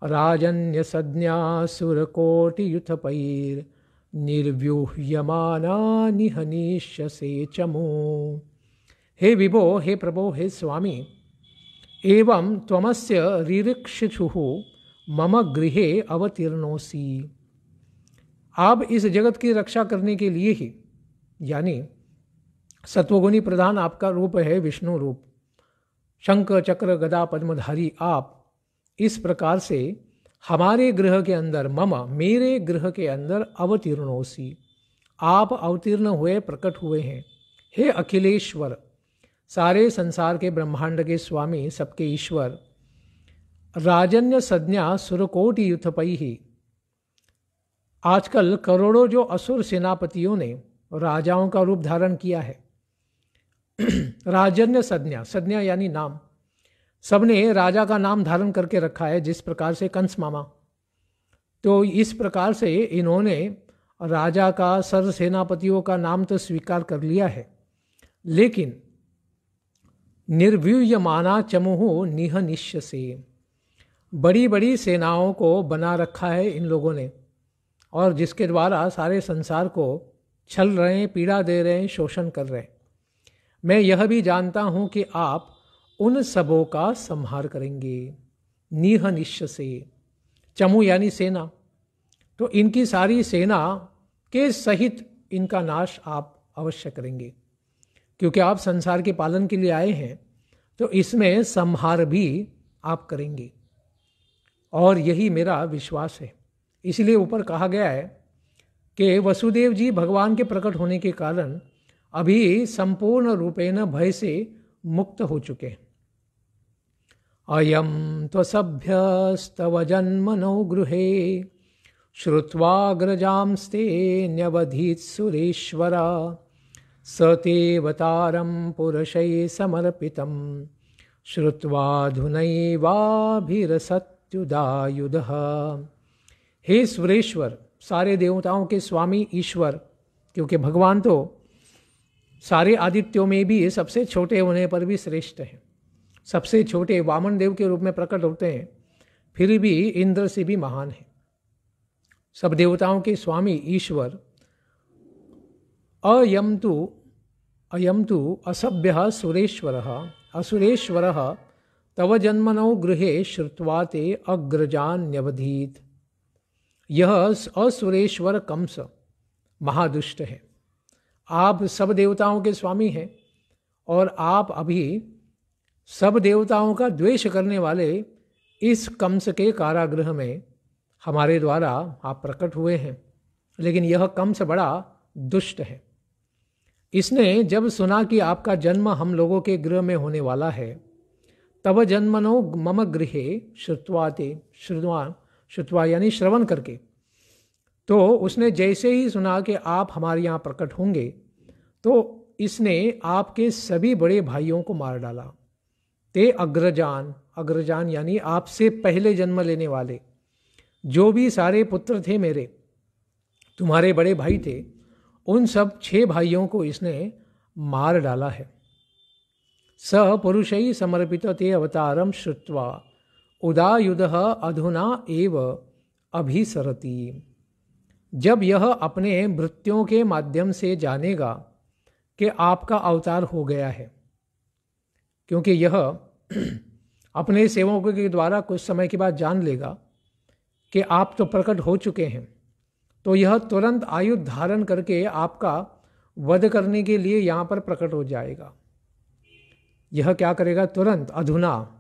राजन्यसज्ञासुरकोटियुथपैर्निर्व्यूह्यमाना निहनिष्यसे चमु। हे विभो, हे प्रभो, हे स्वामी, एवं त्वमस्य रिऋक्षिषुः मम गृहे अवतीर्णोऽसि। आप इस जगत की रक्षा करने के लिए ही, यानी सत्वगुणी प्रधान आपका रूप है विष्णु रूप, शंख चक्र गदा पद्मधारी आप इस प्रकार से हमारे गृह के अंदर, मम, मेरे गृह के अंदर अवतीर्णोसी, आप अवतीर्ण हुए, प्रकट हुए हैं। हे अखिलेश्वर, सारे संसार के ब्रह्मांड के स्वामी, सबके ईश्वर, राजन्य संज्ञा सुरकोटि युथपई ही, आजकल करोड़ों जो असुर सेनापतियों ने राजाओं का रूप धारण किया है। राजन्य संज्ञा, संज्ञा यानी नाम, सबने राजा का नाम धारण करके रखा है, जिस प्रकार से कंस मामा। तो इस प्रकार से इन्होंने राजा का, सर्व सेनापतियों का नाम तो स्वीकार कर लिया है, लेकिन निर्व्यूह्यमाना चमुहु निहनिष्य से, बड़ी बड़ी सेनाओं को बना रखा है इन लोगों ने, और जिसके द्वारा सारे संसार को छल रहे हैं, पीड़ा दे रहे हैं, शोषण कर रहे हैं। मैं यह भी जानता हूं कि आप उन सबों का संहार करेंगे। निहनिष्य से, चमू यानी सेना, तो इनकी सारी सेना के सहित इनका नाश आप अवश्य करेंगे, क्योंकि आप संसार के पालन के लिए आए हैं, तो इसमें संहार भी आप करेंगे, और यही मेरा विश्वास है। इसलिए ऊपर कहा गया है कि वसुदेव जी भगवान के प्रकट होने के कारण अभी संपूर्ण रूपेण भय से मुक्त हो चुके हैं। अयम त्वसभ्यस्तव जन्मनो गृहे श्रुत्वाग्रजांस्ते न्यवधीत सुरेश्वर सतेवतारं पुरुषै समर्पितं श्रुत्वाधुनैवाभिरसत्युदायुधः। हे सुरेश्वर, सारे देवताओं के स्वामी ईश्वर, क्योंकि भगवान तो सारे आदित्यों में भी सबसे छोटे होने पर भी श्रेष्ठ हैं, सबसे छोटे वामन देव के रूप में प्रकट होते हैं, फिर भी इंद्र से भी महान है। सब देवताओं के स्वामी ईश्वर, अयम तु असभ्यः सुरेश्वरः असुरेश्वरः तव जन्मनौ गृहे श्रुत्वा ते अग्रजान्यवधीत। यह असुरेश्वर कंस महादुष्ट है। आप सब देवताओं के स्वामी हैं और आप अभी सब देवताओं का द्वेष करने वाले इस कंस के कारागृह में हमारे द्वारा आप प्रकट हुए हैं। लेकिन यह कंस बड़ा दुष्ट है। इसने जब सुना कि आपका जन्म हम लोगों के गृह में होने वाला है, तब जन्मनो मम गृहे श्रुत्वा यानी श्रवण करके, तो उसने जैसे ही सुना कि आप हमारे यहाँ प्रकट होंगे, तो इसने आपके सभी बड़े भाइयों को मार डाला। ते अग्रजान, अग्रजान यानी आपसे पहले जन्म लेने वाले जो भी सारे पुत्र थे मेरे, तुम्हारे बड़े भाई थे, उन सब 6 भाइयों को इसने मार डाला है। स पुरुषै समर्पित ते अवतारम श्रुत्वा उदायुधः अधुना एव अभिसरति। जब यह अपने भृत्यों के माध्यम से जानेगा कि आपका अवतार हो गया है, क्योंकि यह अपने सेवकों के द्वारा कुछ समय के बाद जान लेगा कि आप तो प्रकट हो चुके हैं, तो यह तुरंत आयुध धारण करके आपका वध करने के लिए यहाँ पर प्रकट हो जाएगा। यह क्या करेगा? तुरंत, अधुना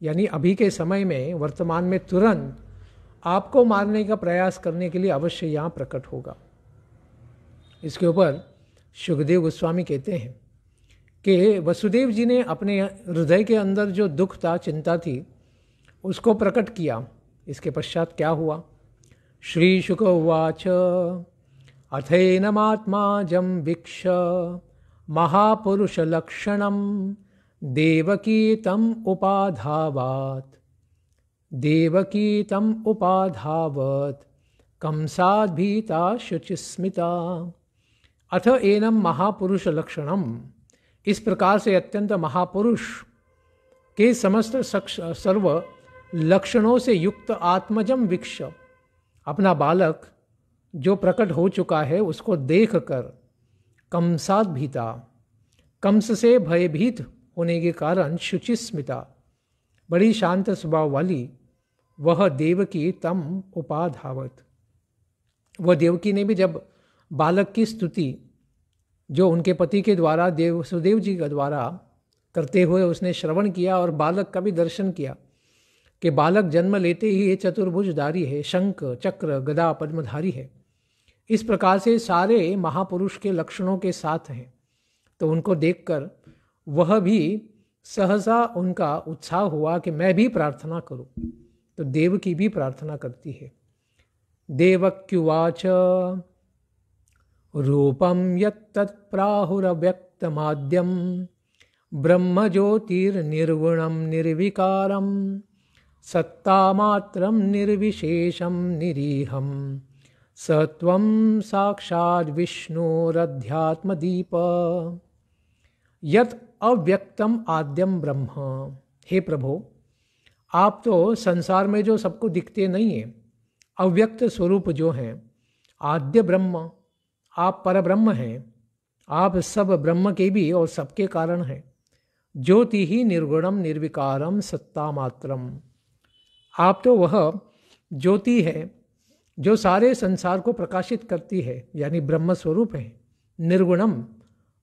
यानी अभी के समय में, वर्तमान में तुरंत आपको मारने का प्रयास करने के लिए अवश्य यहाँ प्रकट होगा। इसके ऊपर सुखदेव गोस्वामी कहते हैं कि वसुदेव जी ने अपने हृदय के अंदर जो दुख था, चिंता थी, उसको प्रकट किया। इसके पश्चात क्या हुआ? श्री शुक उवाच अथैनमात्माजं वीक्ष महापुरुषलक्षणं देवकी तम उपाधावत्, देवकी तम उपाधावत् कंसाद्भीता शुचिस्मिता। अथ एनम महापुरुष लक्षणम, इस प्रकार से अत्यंत महापुरुष के समस्त सर्व लक्षणों से युक्त आत्मजम वीक्ष, अपना बालक जो प्रकट हो चुका है उसको देखकर कंसाद भीता, कंस से भयभीत होने के कारण शुचिस्मिता, बड़ी शांत स्वभाव वाली वह देवकी तम उपाधावत, वह देवकी ने भी जब बालक की स्तुति जो उनके पति के द्वारा सुदेव जी के द्वारा करते हुए उसने श्रवण किया और बालक का भी दर्शन किया कि बालक जन्म लेते ही ये चतुर्भुजधारी है, शंख चक्र गदा पद्मधारी है, इस प्रकार से सारे महापुरुष के लक्षणों के साथ हैं, तो उनको देखकर वह भी सहसा उनका उत्साह हुआ कि मैं भी प्रार्थना करूं। तो देव की भी प्रार्थना करती है। देवक्युवाच रूपम यत्तत्प्राहुरव्यक्तमाद्यम ब्रह्म ज्योतिर्निर्गुणम निर्विकारम सत्तामात्रम निर्विशेषम निरीहम सत्वं साक्षात् विष्णुरध्यात्मदीप यत् अव्यक्तम आद्यम ब्रह्म। हे प्रभु, आप तो संसार में जो सबको दिखते नहीं हैं, अव्यक्त स्वरूप जो हैं, आद्य ब्रह्म, आप परब्रह्म हैं, आप सब ब्रह्म के भी और सबके कारण हैं। ज्योति ही निर्गुणम निर्विकारम सत्ता मात्रम, आप तो वह ज्योति है जो सारे संसार को प्रकाशित करती है, यानी ब्रह्म स्वरूप है। निर्गुणम,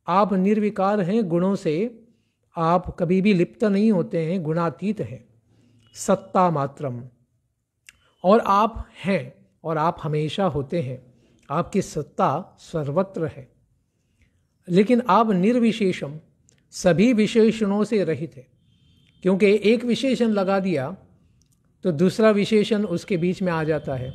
आप निर्विकार हैं, गुणों से आप कभी भी लिप्त नहीं होते हैं, गुणातीत हैं। सत्ता मात्रम, और आप हैं और आप हमेशा होते हैं, आपकी सत्ता सर्वत्र है। लेकिन आप निर्विशेषम, सभी विशेषणों से रहित है, क्योंकि एक विशेषण लगा दिया तो दूसरा विशेषण उसके बीच में आ जाता है।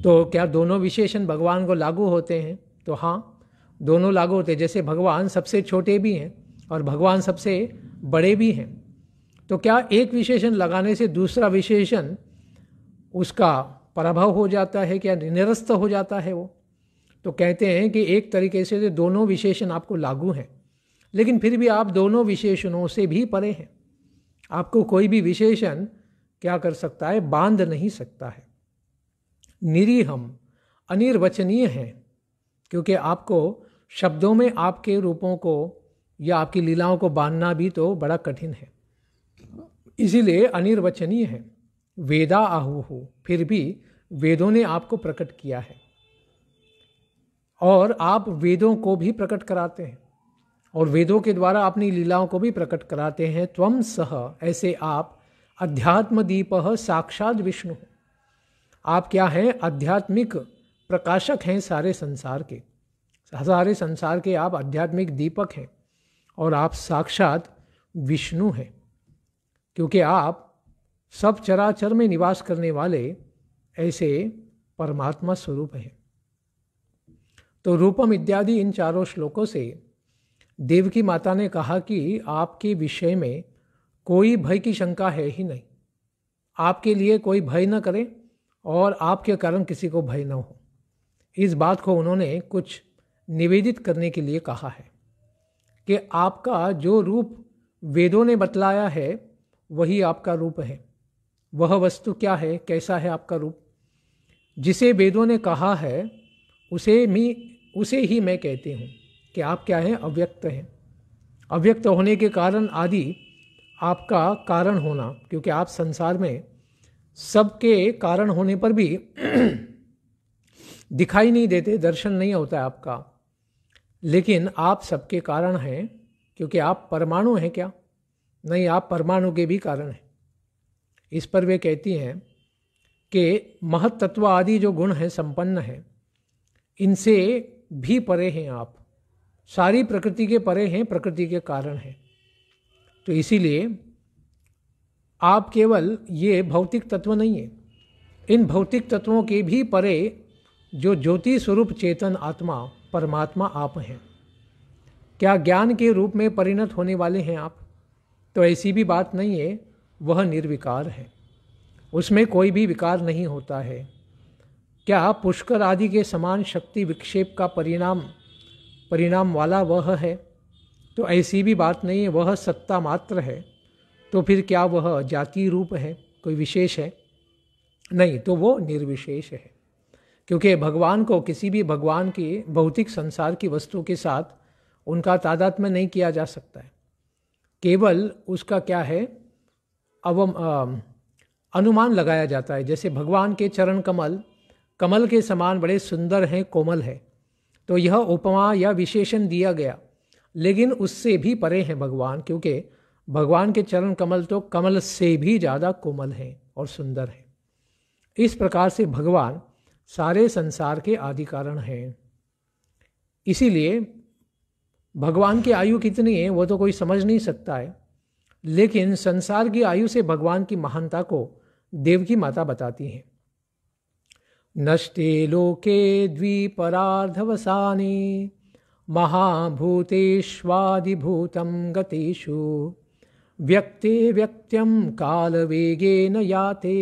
तो क्या दोनों विशेषण भगवान को लागू होते हैं? तो हाँ, दोनों लागू होते हैं। जैसे भगवान सबसे छोटे भी हैं और भगवान सबसे बड़े भी हैं, तो क्या एक विशेषण लगाने से दूसरा विशेषण उसका पराभव हो जाता है, क्या निरस्त हो जाता है वो? तो कहते हैं कि एक तरीके से दोनों विशेषण आपको लागू हैं, लेकिन फिर भी आप दोनों विशेषणों से भी परे हैं। आपको कोई भी विशेषण क्या कर सकता है? बांध नहीं सकता है। निरीहम, अनिर्वचनीय है, क्योंकि आपको शब्दों में आपके रूपों को या आपकी लीलाओं को बांधना भी तो बड़ा कठिन है, इसीलिए अनिर्वचनीय है। वेदा आहुहु, फिर भी वेदों ने आपको प्रकट किया है और आप वेदों को भी प्रकट कराते हैं और वेदों के द्वारा अपनी लीलाओं को भी प्रकट कराते हैं। त्वम सह, ऐसे आप अध्यात्म दीपः साक्षात विष्णु, आप क्या हैं? आध्यात्मिक प्रकाशक हैं सारे संसार के, सारे संसार के आप आध्यात्मिक दीपक हैं और आप साक्षात विष्णु हैं, क्योंकि आप सब चराचर में निवास करने वाले ऐसे परमात्मा स्वरूप हैं। तो रूपम इत्यादि इन चारों श्लोकों से देवकी माता ने कहा कि आपके विषय में कोई भय की शंका है ही नहीं। आपके लिए कोई भय न करे और आपके कारण किसी को भय न हो। इस बात को उन्होंने कुछ निवेदित करने के लिए कहा है कि आपका जो रूप वेदों ने बतलाया है वही आपका रूप है। वह वस्तु क्या है, कैसा है आपका रूप? जिसे वेदों ने कहा है उसे ही मैं कहती हूँ कि आप क्या हैं, अव्यक्त हैं। अव्यक्त होने के कारण आदि आपका कारण होना, क्योंकि आप संसार में सबके कारण होने पर भी दिखाई नहीं देते, दर्शन नहीं होता है आपका, लेकिन आप सबके कारण हैं, क्योंकि आप परमाणु हैं क्या? नहीं, आप परमाणु के भी कारण हैं। इस पर वे कहती हैं कि महत्त्व आदि जो गुण हैं, संपन्न हैं, इनसे भी परे हैं आप। सारी प्रकृति के परे हैं, प्रकृति के कारण हैं। तो इसीलिए आप केवल ये भौतिक तत्व नहीं है, इन भौतिक तत्वों के भी परे जो ज्योति स्वरूप चेतन आत्मा परमात्मा आप हैं। क्या ज्ञान के रूप में परिणत होने वाले हैं आप? तो ऐसी भी बात नहीं है, वह निर्विकार है, उसमें कोई भी विकार नहीं होता है। क्या पुष्कर आदि के समान शक्ति विक्षेप का परिणाम वाला वह है? तो ऐसी भी बात नहीं है, वह सत्ता मात्र है। तो फिर क्या वह जाति रूप है, कोई विशेष है? नहीं, तो वो निर्विशेष है, क्योंकि भगवान को किसी भी भगवान के भौतिक संसार की वस्तु के साथ उनका तादात्म्य नहीं किया जा सकता है। केवल उसका क्या है, अनुमान लगाया जाता है। जैसे भगवान के चरण कमल के समान बड़े सुंदर हैं, कोमल है, तो यह उपमा या विशेषण दिया गया, लेकिन उससे भी परे हैं भगवान, क्योंकि भगवान के चरण कमल तो कमल से भी ज़्यादा कोमल हैं और सुंदर हैं। इस प्रकार से भगवान सारे संसार के आदि कारण हैं। इसीलिए भगवान की आयु कितनी है वो तो कोई समझ नहीं सकता है, लेकिन संसार की आयु से भगवान की महानता को देवकी माता बताती हैं। नष्टे लोके द्विपरार्धवसाने महाभूतेष्वादिभूतं गतेषु व्यक्ते व्यक्त्यं कालवेगेन याते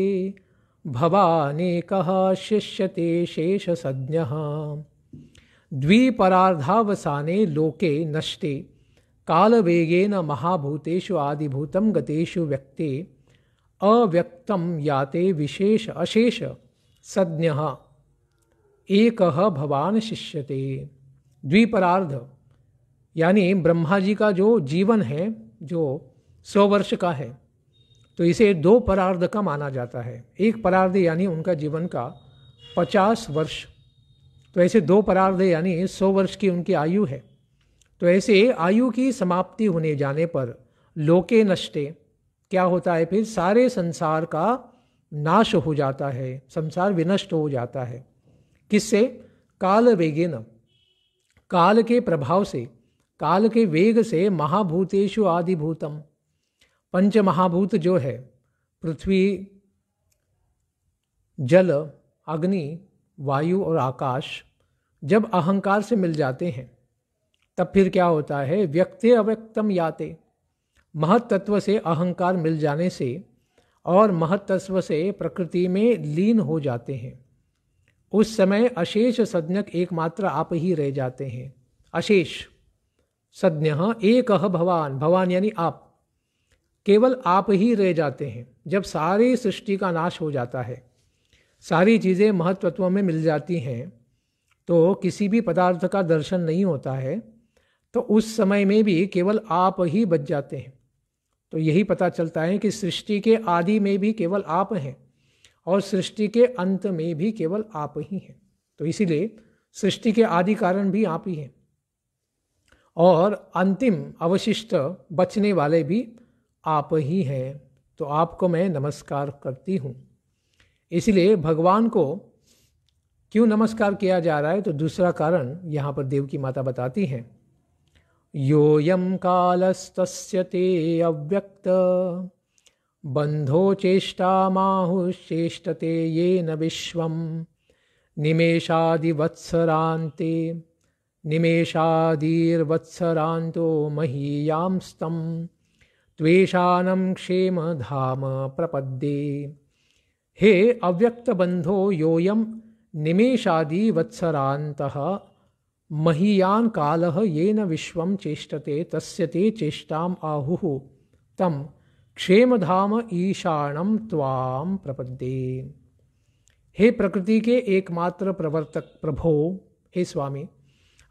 भवानेकः शिष्यते शेषसज्ञः। द्विपरार्धावसाने लोके नष्टे कालवेगेन महाभूतेषु आदिभूतं गतेषु व्यक्ते अव्यक्तं याते विशेष अशेष सज्ञः एकः भवान शिष्यते। द्विपरार्ध यानी ब्रह्मा जी का जो जीवन है, जो 100 वर्ष का है, तो इसे 2 परार्ध का माना जाता है। एक परार्ध यानी उनका जीवन का 50 वर्ष, तो ऐसे 2 परार्ध यानी 100 वर्ष की उनकी आयु है। तो ऐसे आयु की समाप्ति होने जाने पर लोके नष्टे क्या होता है, फिर सारे संसार का नाश हो जाता है, संसार विनष्ट हो जाता है। किससे? काल वेगेन, काल के प्रभाव से, काल के वेग से, महाभूतेषु आदिभूतम, पंच महाभूत जो है, पृथ्वी, जल, अग्नि, वायु और आकाश, जब अहंकार से मिल जाते हैं तब फिर क्या होता है, व्यक्ते अव्यक्तम याते, महत्तत्व से अहंकार मिल जाने से और महत्तत्व से प्रकृति में लीन हो जाते हैं। उस समय अशेष सज्ञक एकमात्र आप ही रह जाते हैं। अशेष सज्ञः एकः भवान, भवान यानी आप, केवल आप ही रह जाते हैं। जब सारी सृष्टि का नाश हो जाता है, सारी चीज़ें महत्त्व में मिल जाती हैं, तो किसी भी पदार्थ का दर्शन नहीं होता है, तो उस समय में भी केवल आप ही बच जाते हैं। तो यही पता चलता है कि सृष्टि के आदि में भी केवल आप हैं और सृष्टि के अंत में भी केवल आप ही हैं। तो इसीलिए सृष्टि के आदि कारण भी आप ही हैं और अंतिम अवशिष्ट बचने वाले भी आप ही हैं। तो आपको मैं नमस्कार करती हूँ। इसलिए भगवान को क्यों नमस्कार किया जा रहा है, तो दूसरा कारण यहाँ पर देवकी माता बताती हैं। योऽयं कालस्तस्य ते अव्यक्त बंधो चेष्टामाहुश्चेष्टते येन विश्वं निमेषादिवत्सरान्ते निमेषादिर्वत्सरान्तो महीयांस्तं त्वेषानं क्षेम धाम प्रपद्ये। हे अव्यक्त बंधो योयम निमेषादि वत्सरान्तः महीयान कालः येन विश्वं चेष्टते तस्य ते चेष्टाम आहुः तम क्षेमधाम ईशानम त्वाम प्रपद्ये। हे प्रकृति के एकमात्र प्रवर्तक प्रभो, हे स्वामी,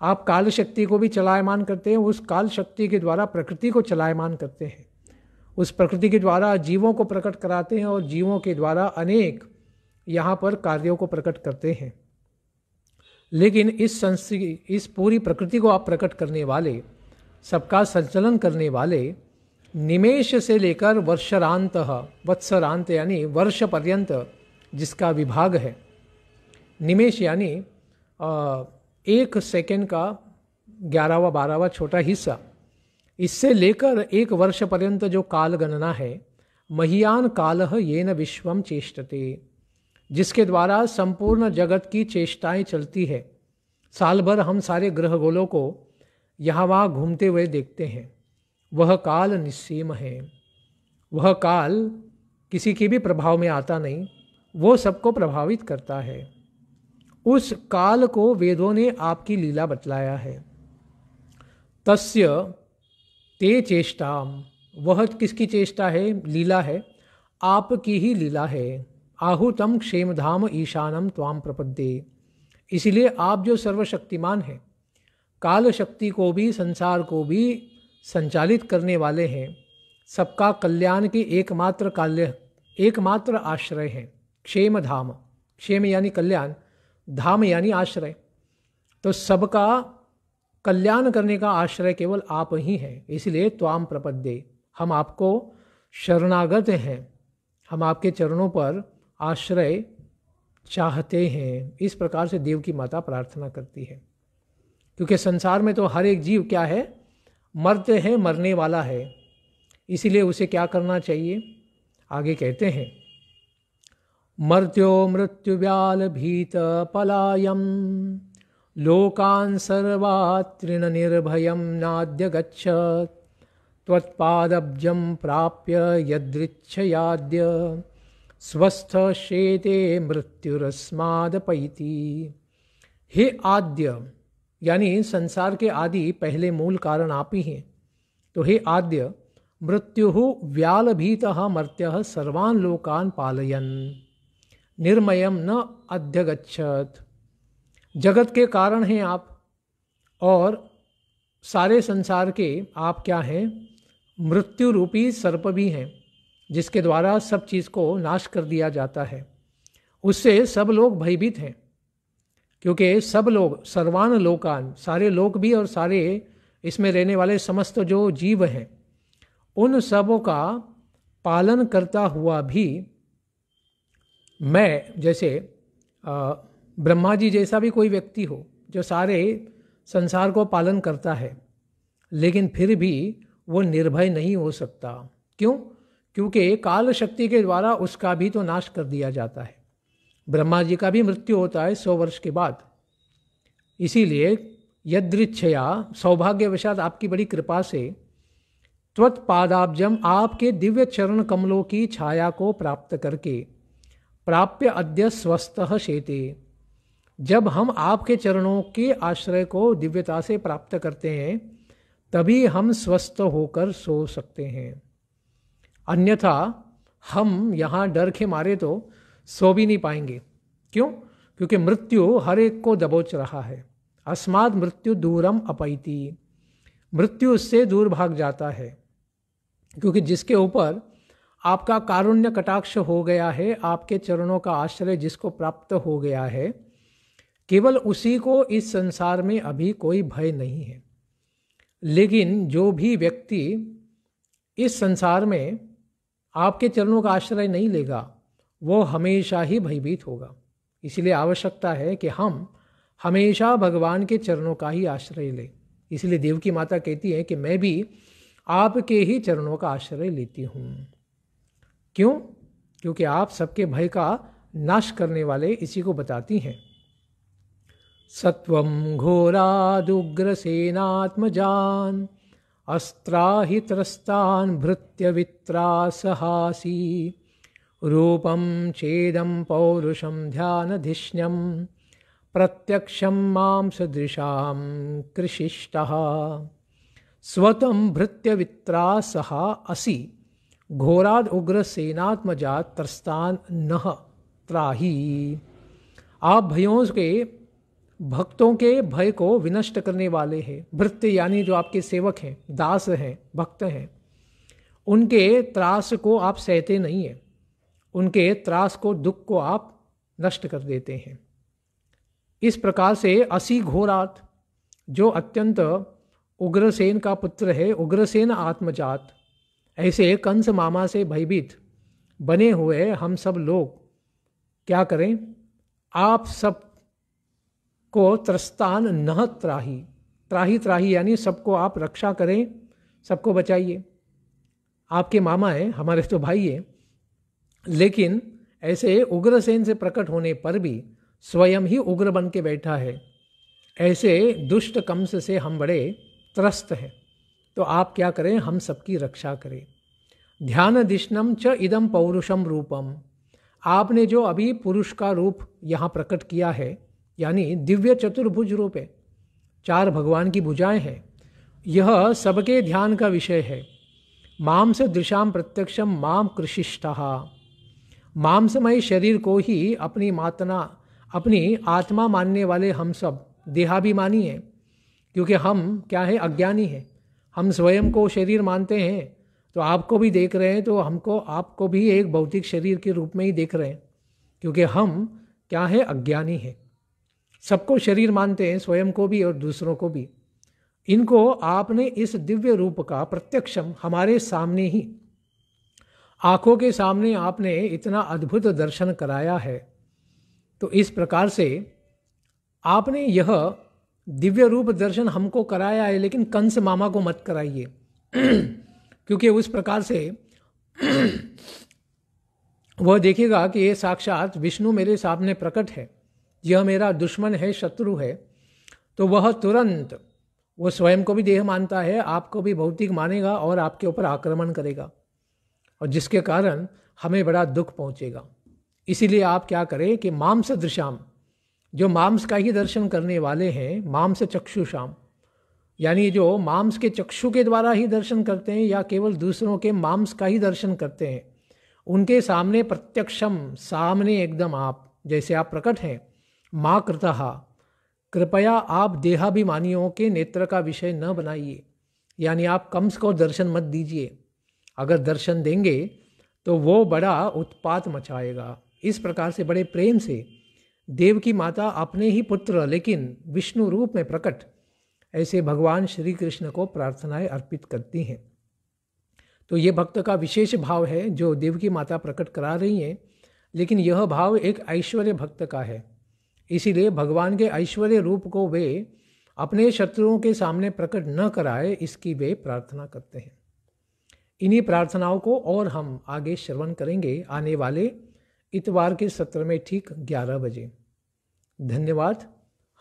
आप काल शक्ति को भी चलायमान करते हैं, उस काल शक्ति के द्वारा प्रकृति को चलायमान करते हैं, उस प्रकृति के द्वारा जीवों को प्रकट कराते हैं और जीवों के द्वारा अनेक यहाँ पर कार्यों को प्रकट करते हैं। लेकिन इस पूरी प्रकृति को आप प्रकट करने वाले, सबका संचलन करने वाले, निमेष से लेकर वर्षरांत, वत्सरांत यानी वर्ष पर्यंत जिसका विभाग है, निमेष यानी 1 सेकेंड का 11वां 12वां छोटा हिस्सा, इससे लेकर 1 वर्ष पर्यंत जो काल गणना है, महीयान कालः येन विश्वम चेष्टते, जिसके द्वारा संपूर्ण जगत की चेष्टाएं चलती है। साल भर हम सारे ग्रह गोलों को यहाँ वहाँ घूमते हुए देखते हैं। वह काल निस्सीम है, वह काल किसी के भी प्रभाव में आता नहीं, वो सबको प्रभावित करता है। उस काल को वेदों ने आपकी लीला बतलाया है। तस्य ते चेष्टाम, वह किसकी चेष्टा है? लीला है, आपकी ही लीला है। आहुतम क्षेमधाम ईशानम त्वाम प्रपद्ये, इसलिए आप जो सर्वशक्तिमान हैं, काल शक्ति को भी संसार को भी संचालित करने वाले हैं, सबका कल्याण के एकमात्र आश्रय हैं। क्षेम धाम, क्षेम यानी कल्याण, धाम यानी आश्रय, तो सबका कल्याण करने का आश्रय केवल आप ही हैं। इसलिए त्वाम प्रपद्ये, हम आपको शरणागत हैं, हम आपके चरणों पर आश्रय चाहते हैं। इस प्रकार से देव की माता प्रार्थना करती है, क्योंकि संसार में तो हर एक जीव क्या है? मरते हैं, मरने वाला है। इसीलिए उसे क्या करना चाहिए? आगे कहते हैं, मर्त्यो मृत्युव्याल भीत पलायम लोकान् सर्वात्रिन निर्भयं नाद्य गच्छत् त्वत्पादब्जं प्राप्य यदृच्छयाद्य स्वस्थ शेते मृत्युरस्मादपैति। हे आद्य, यानी संसार के आदि पहले मूल कारण आप ही हैं, तो हे आद्य, मृत्यु व्यालभीतः मर्त्यः सर्वान् लोकान् पालयन् निर्मयम न अध्यगच्छत्। जगत के कारण हैं आप, और सारे संसार के आप क्या हैं? मृत्यु रूपी सर्प भी हैं, जिसके द्वारा सब चीज़ को नाश कर दिया जाता है। उससे सब लोग भयभीत हैं, क्योंकि सब लोग, सर्वान लोकान, सारे लोक भी और सारे इसमें रहने वाले समस्त जो जीव हैं, उन सबों का पालन करता हुआ भी मैं, जैसे ब्रह्मा जी जैसा भी कोई व्यक्ति हो जो सारे संसार को पालन करता है, लेकिन फिर भी वो निर्भय नहीं हो सकता। क्यों? क्योंकि काल शक्ति के द्वारा उसका भी तो नाश कर दिया जाता है। ब्रह्मा जी का भी मृत्यु होता है 100 वर्ष के बाद। इसीलिए यदृच्छया, सौभाग्यवशात आपकी बड़ी कृपा से, त्वत्पादाब्जम, आपके दिव्य चरण कमलों की छाया को प्राप्त करके, प्राप्य अद्य स्वस्थः शेते, जब हम आपके चरणों के आश्रय को दिव्यता से प्राप्त करते हैं, तभी हम स्वस्थ होकर सो सकते हैं। अन्यथा हम यहाँ डर के मारे तो सो भी नहीं पाएंगे। क्यों? क्योंकि मृत्यु हर एक को दबोच रहा है। अस्माद मृत्यु दूरम अपैति, मृत्यु उससे दूर भाग जाता है, क्योंकि जिसके ऊपर आपका कारुण्य कटाक्ष हो गया है, आपके चरणों का आश्रय जिसको प्राप्त हो गया है, केवल उसी को इस संसार में अभी कोई भय नहीं है। लेकिन जो भी व्यक्ति इस संसार में आपके चरणों का आश्रय नहीं लेगा, वो हमेशा ही भयभीत होगा। इसलिए आवश्यकता है कि हम हमेशा भगवान के चरणों का ही आश्रय लें। इसलिए देव की माता कहती है कि मैं भी आपके ही चरणों का आश्रय लेती हूँ। क्यों? क्योंकि आप सबके भय का नाश करने वाले इसी को बताती हैं। सत्वं घोरादुग्रसेनात्मजान अस्त्राहित्रस्तान् भृत्य वित्रासहासी रूपं चेदं पौरुषं ध्यानधिष्ण्यं प्रत्यक्षं मां सदृशां कृशिष्टः स्वतं भृत्य वित्रासः असि घोराद उग्रसेनात्मजात त्रस्तान नह त्राही। आप भयों के भक्तों के भय को विनष्ट करने वाले हैं। भृत्य यानी जो आपके सेवक हैं, दास हैं, भक्त हैं, उनके त्रास को आप सहते नहीं हैं, उनके त्रास को, दुख को आप नष्ट कर देते हैं। इस प्रकार से असी घोरात, जो अत्यंत उग्रसेन का पुत्र है, उग्रसेन आत्मजात, ऐसे कंस मामा से भयभीत बने हुए हम सब लोग क्या करें? आप सब को त्रस्तान नह त्राही, त्राही त्राही यानी सबको आप रक्षा करें, सबको बचाइए। आपके मामा हैं, हमारे तो भाई हैं, लेकिन ऐसे उग्रसेन से प्रकट होने पर भी स्वयं ही उग्र बन के बैठा है। ऐसे दुष्ट कंस से हम बड़े त्रस्त हैं, तो आप क्या करें? हम सबकी रक्षा करें। ध्यान दिष्णम च इदम पौरुषम रूपम, आपने जो अभी पुरुष का रूप यहाँ प्रकट किया है, यानी दिव्य चतुर्भुज रूप है, 4 भगवान की भुजाएं हैं, यह सबके ध्यान का विषय है। मांस दृशाम प्रत्यक्षम माम कृशिष्टः, मांसमय शरीर को ही अपनी आत्मा मानने वाले हम सब देहाभिमानी हैं, क्योंकि हम क्या है? अज्ञानी हैं। हम स्वयं को शरीर मानते हैं, तो आपको भी देख रहे हैं, तो आपको भी एक भौतिक शरीर के रूप में ही देख रहे हैं, क्योंकि हम क्या है? अज्ञानी हैं। सबको शरीर मानते हैं, स्वयं को भी और दूसरों को भी। इनको आपने इस दिव्य रूप का प्रत्यक्षम हमारे सामने ही, आंखों के सामने आपने इतना अद्भुत दर्शन कराया है। तो इस प्रकार से आपने यह दिव्य रूप दर्शन हमको कराया है, लेकिन कंस मामा को मत कराइए क्योंकि उस प्रकार से वह देखेगा कि ये साक्षात विष्णु मेरे सामने प्रकट है, यह मेरा दुश्मन है, शत्रु है, तो वह तुरंत, वो स्वयं को भी देह मानता है, आपको भी भौतिक मानेगा और आपके ऊपर आक्रमण करेगा, और जिसके कारण हमें बड़ा दुख पहुंचेगा। इसीलिए आप क्या करें कि मांस दृशाम, जो मांस का ही दर्शन करने वाले हैं, मांस चक्षुषाम, यानी जो मांस के चक्षु के द्वारा ही दर्शन करते हैं या केवल दूसरों के मांस का ही दर्शन करते हैं, उनके सामने प्रत्यक्षम, सामने एकदम आप जैसे आप प्रकट हैं, माँ कृतः, कृपया आप देहाभिमानियों के नेत्र का विषय न बनाइए, यानी आप कंस को दर्शन मत दीजिए। अगर दर्शन देंगे तो वो बड़ा उत्पात मचाएगा। इस प्रकार से बड़े प्रेम से देव की माता अपने ही पुत्र लेकिन विष्णु रूप में प्रकट ऐसे भगवान श्री कृष्ण को प्रार्थनाएं अर्पित करती हैं। तो ये भक्त का विशेष भाव है जो देव की माता प्रकट करा रही हैं, लेकिन यह भाव एक ऐश्वर्य भक्त का है। इसीलिए भगवान के ऐश्वर्य रूप को वे अपने शत्रुओं के सामने प्रकट न कराए, इसकी वे प्रार्थना करते हैं। इन्हीं प्रार्थनाओं को और हम आगे श्रवण करेंगे आने वाले इतवार के सत्र में ठीक 11 बजे। धन्यवाद।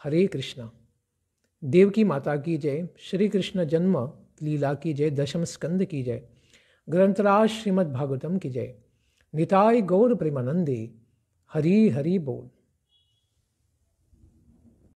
हरे कृष्णा। देव की माता की जय। श्री कृष्ण जन्म लीला की जय। दशम स्कंद की जय। ग्रंथराज श्रीमद् भागवतम की जय। निताय गौर प्रेमानंदे। हरि हरि बोल।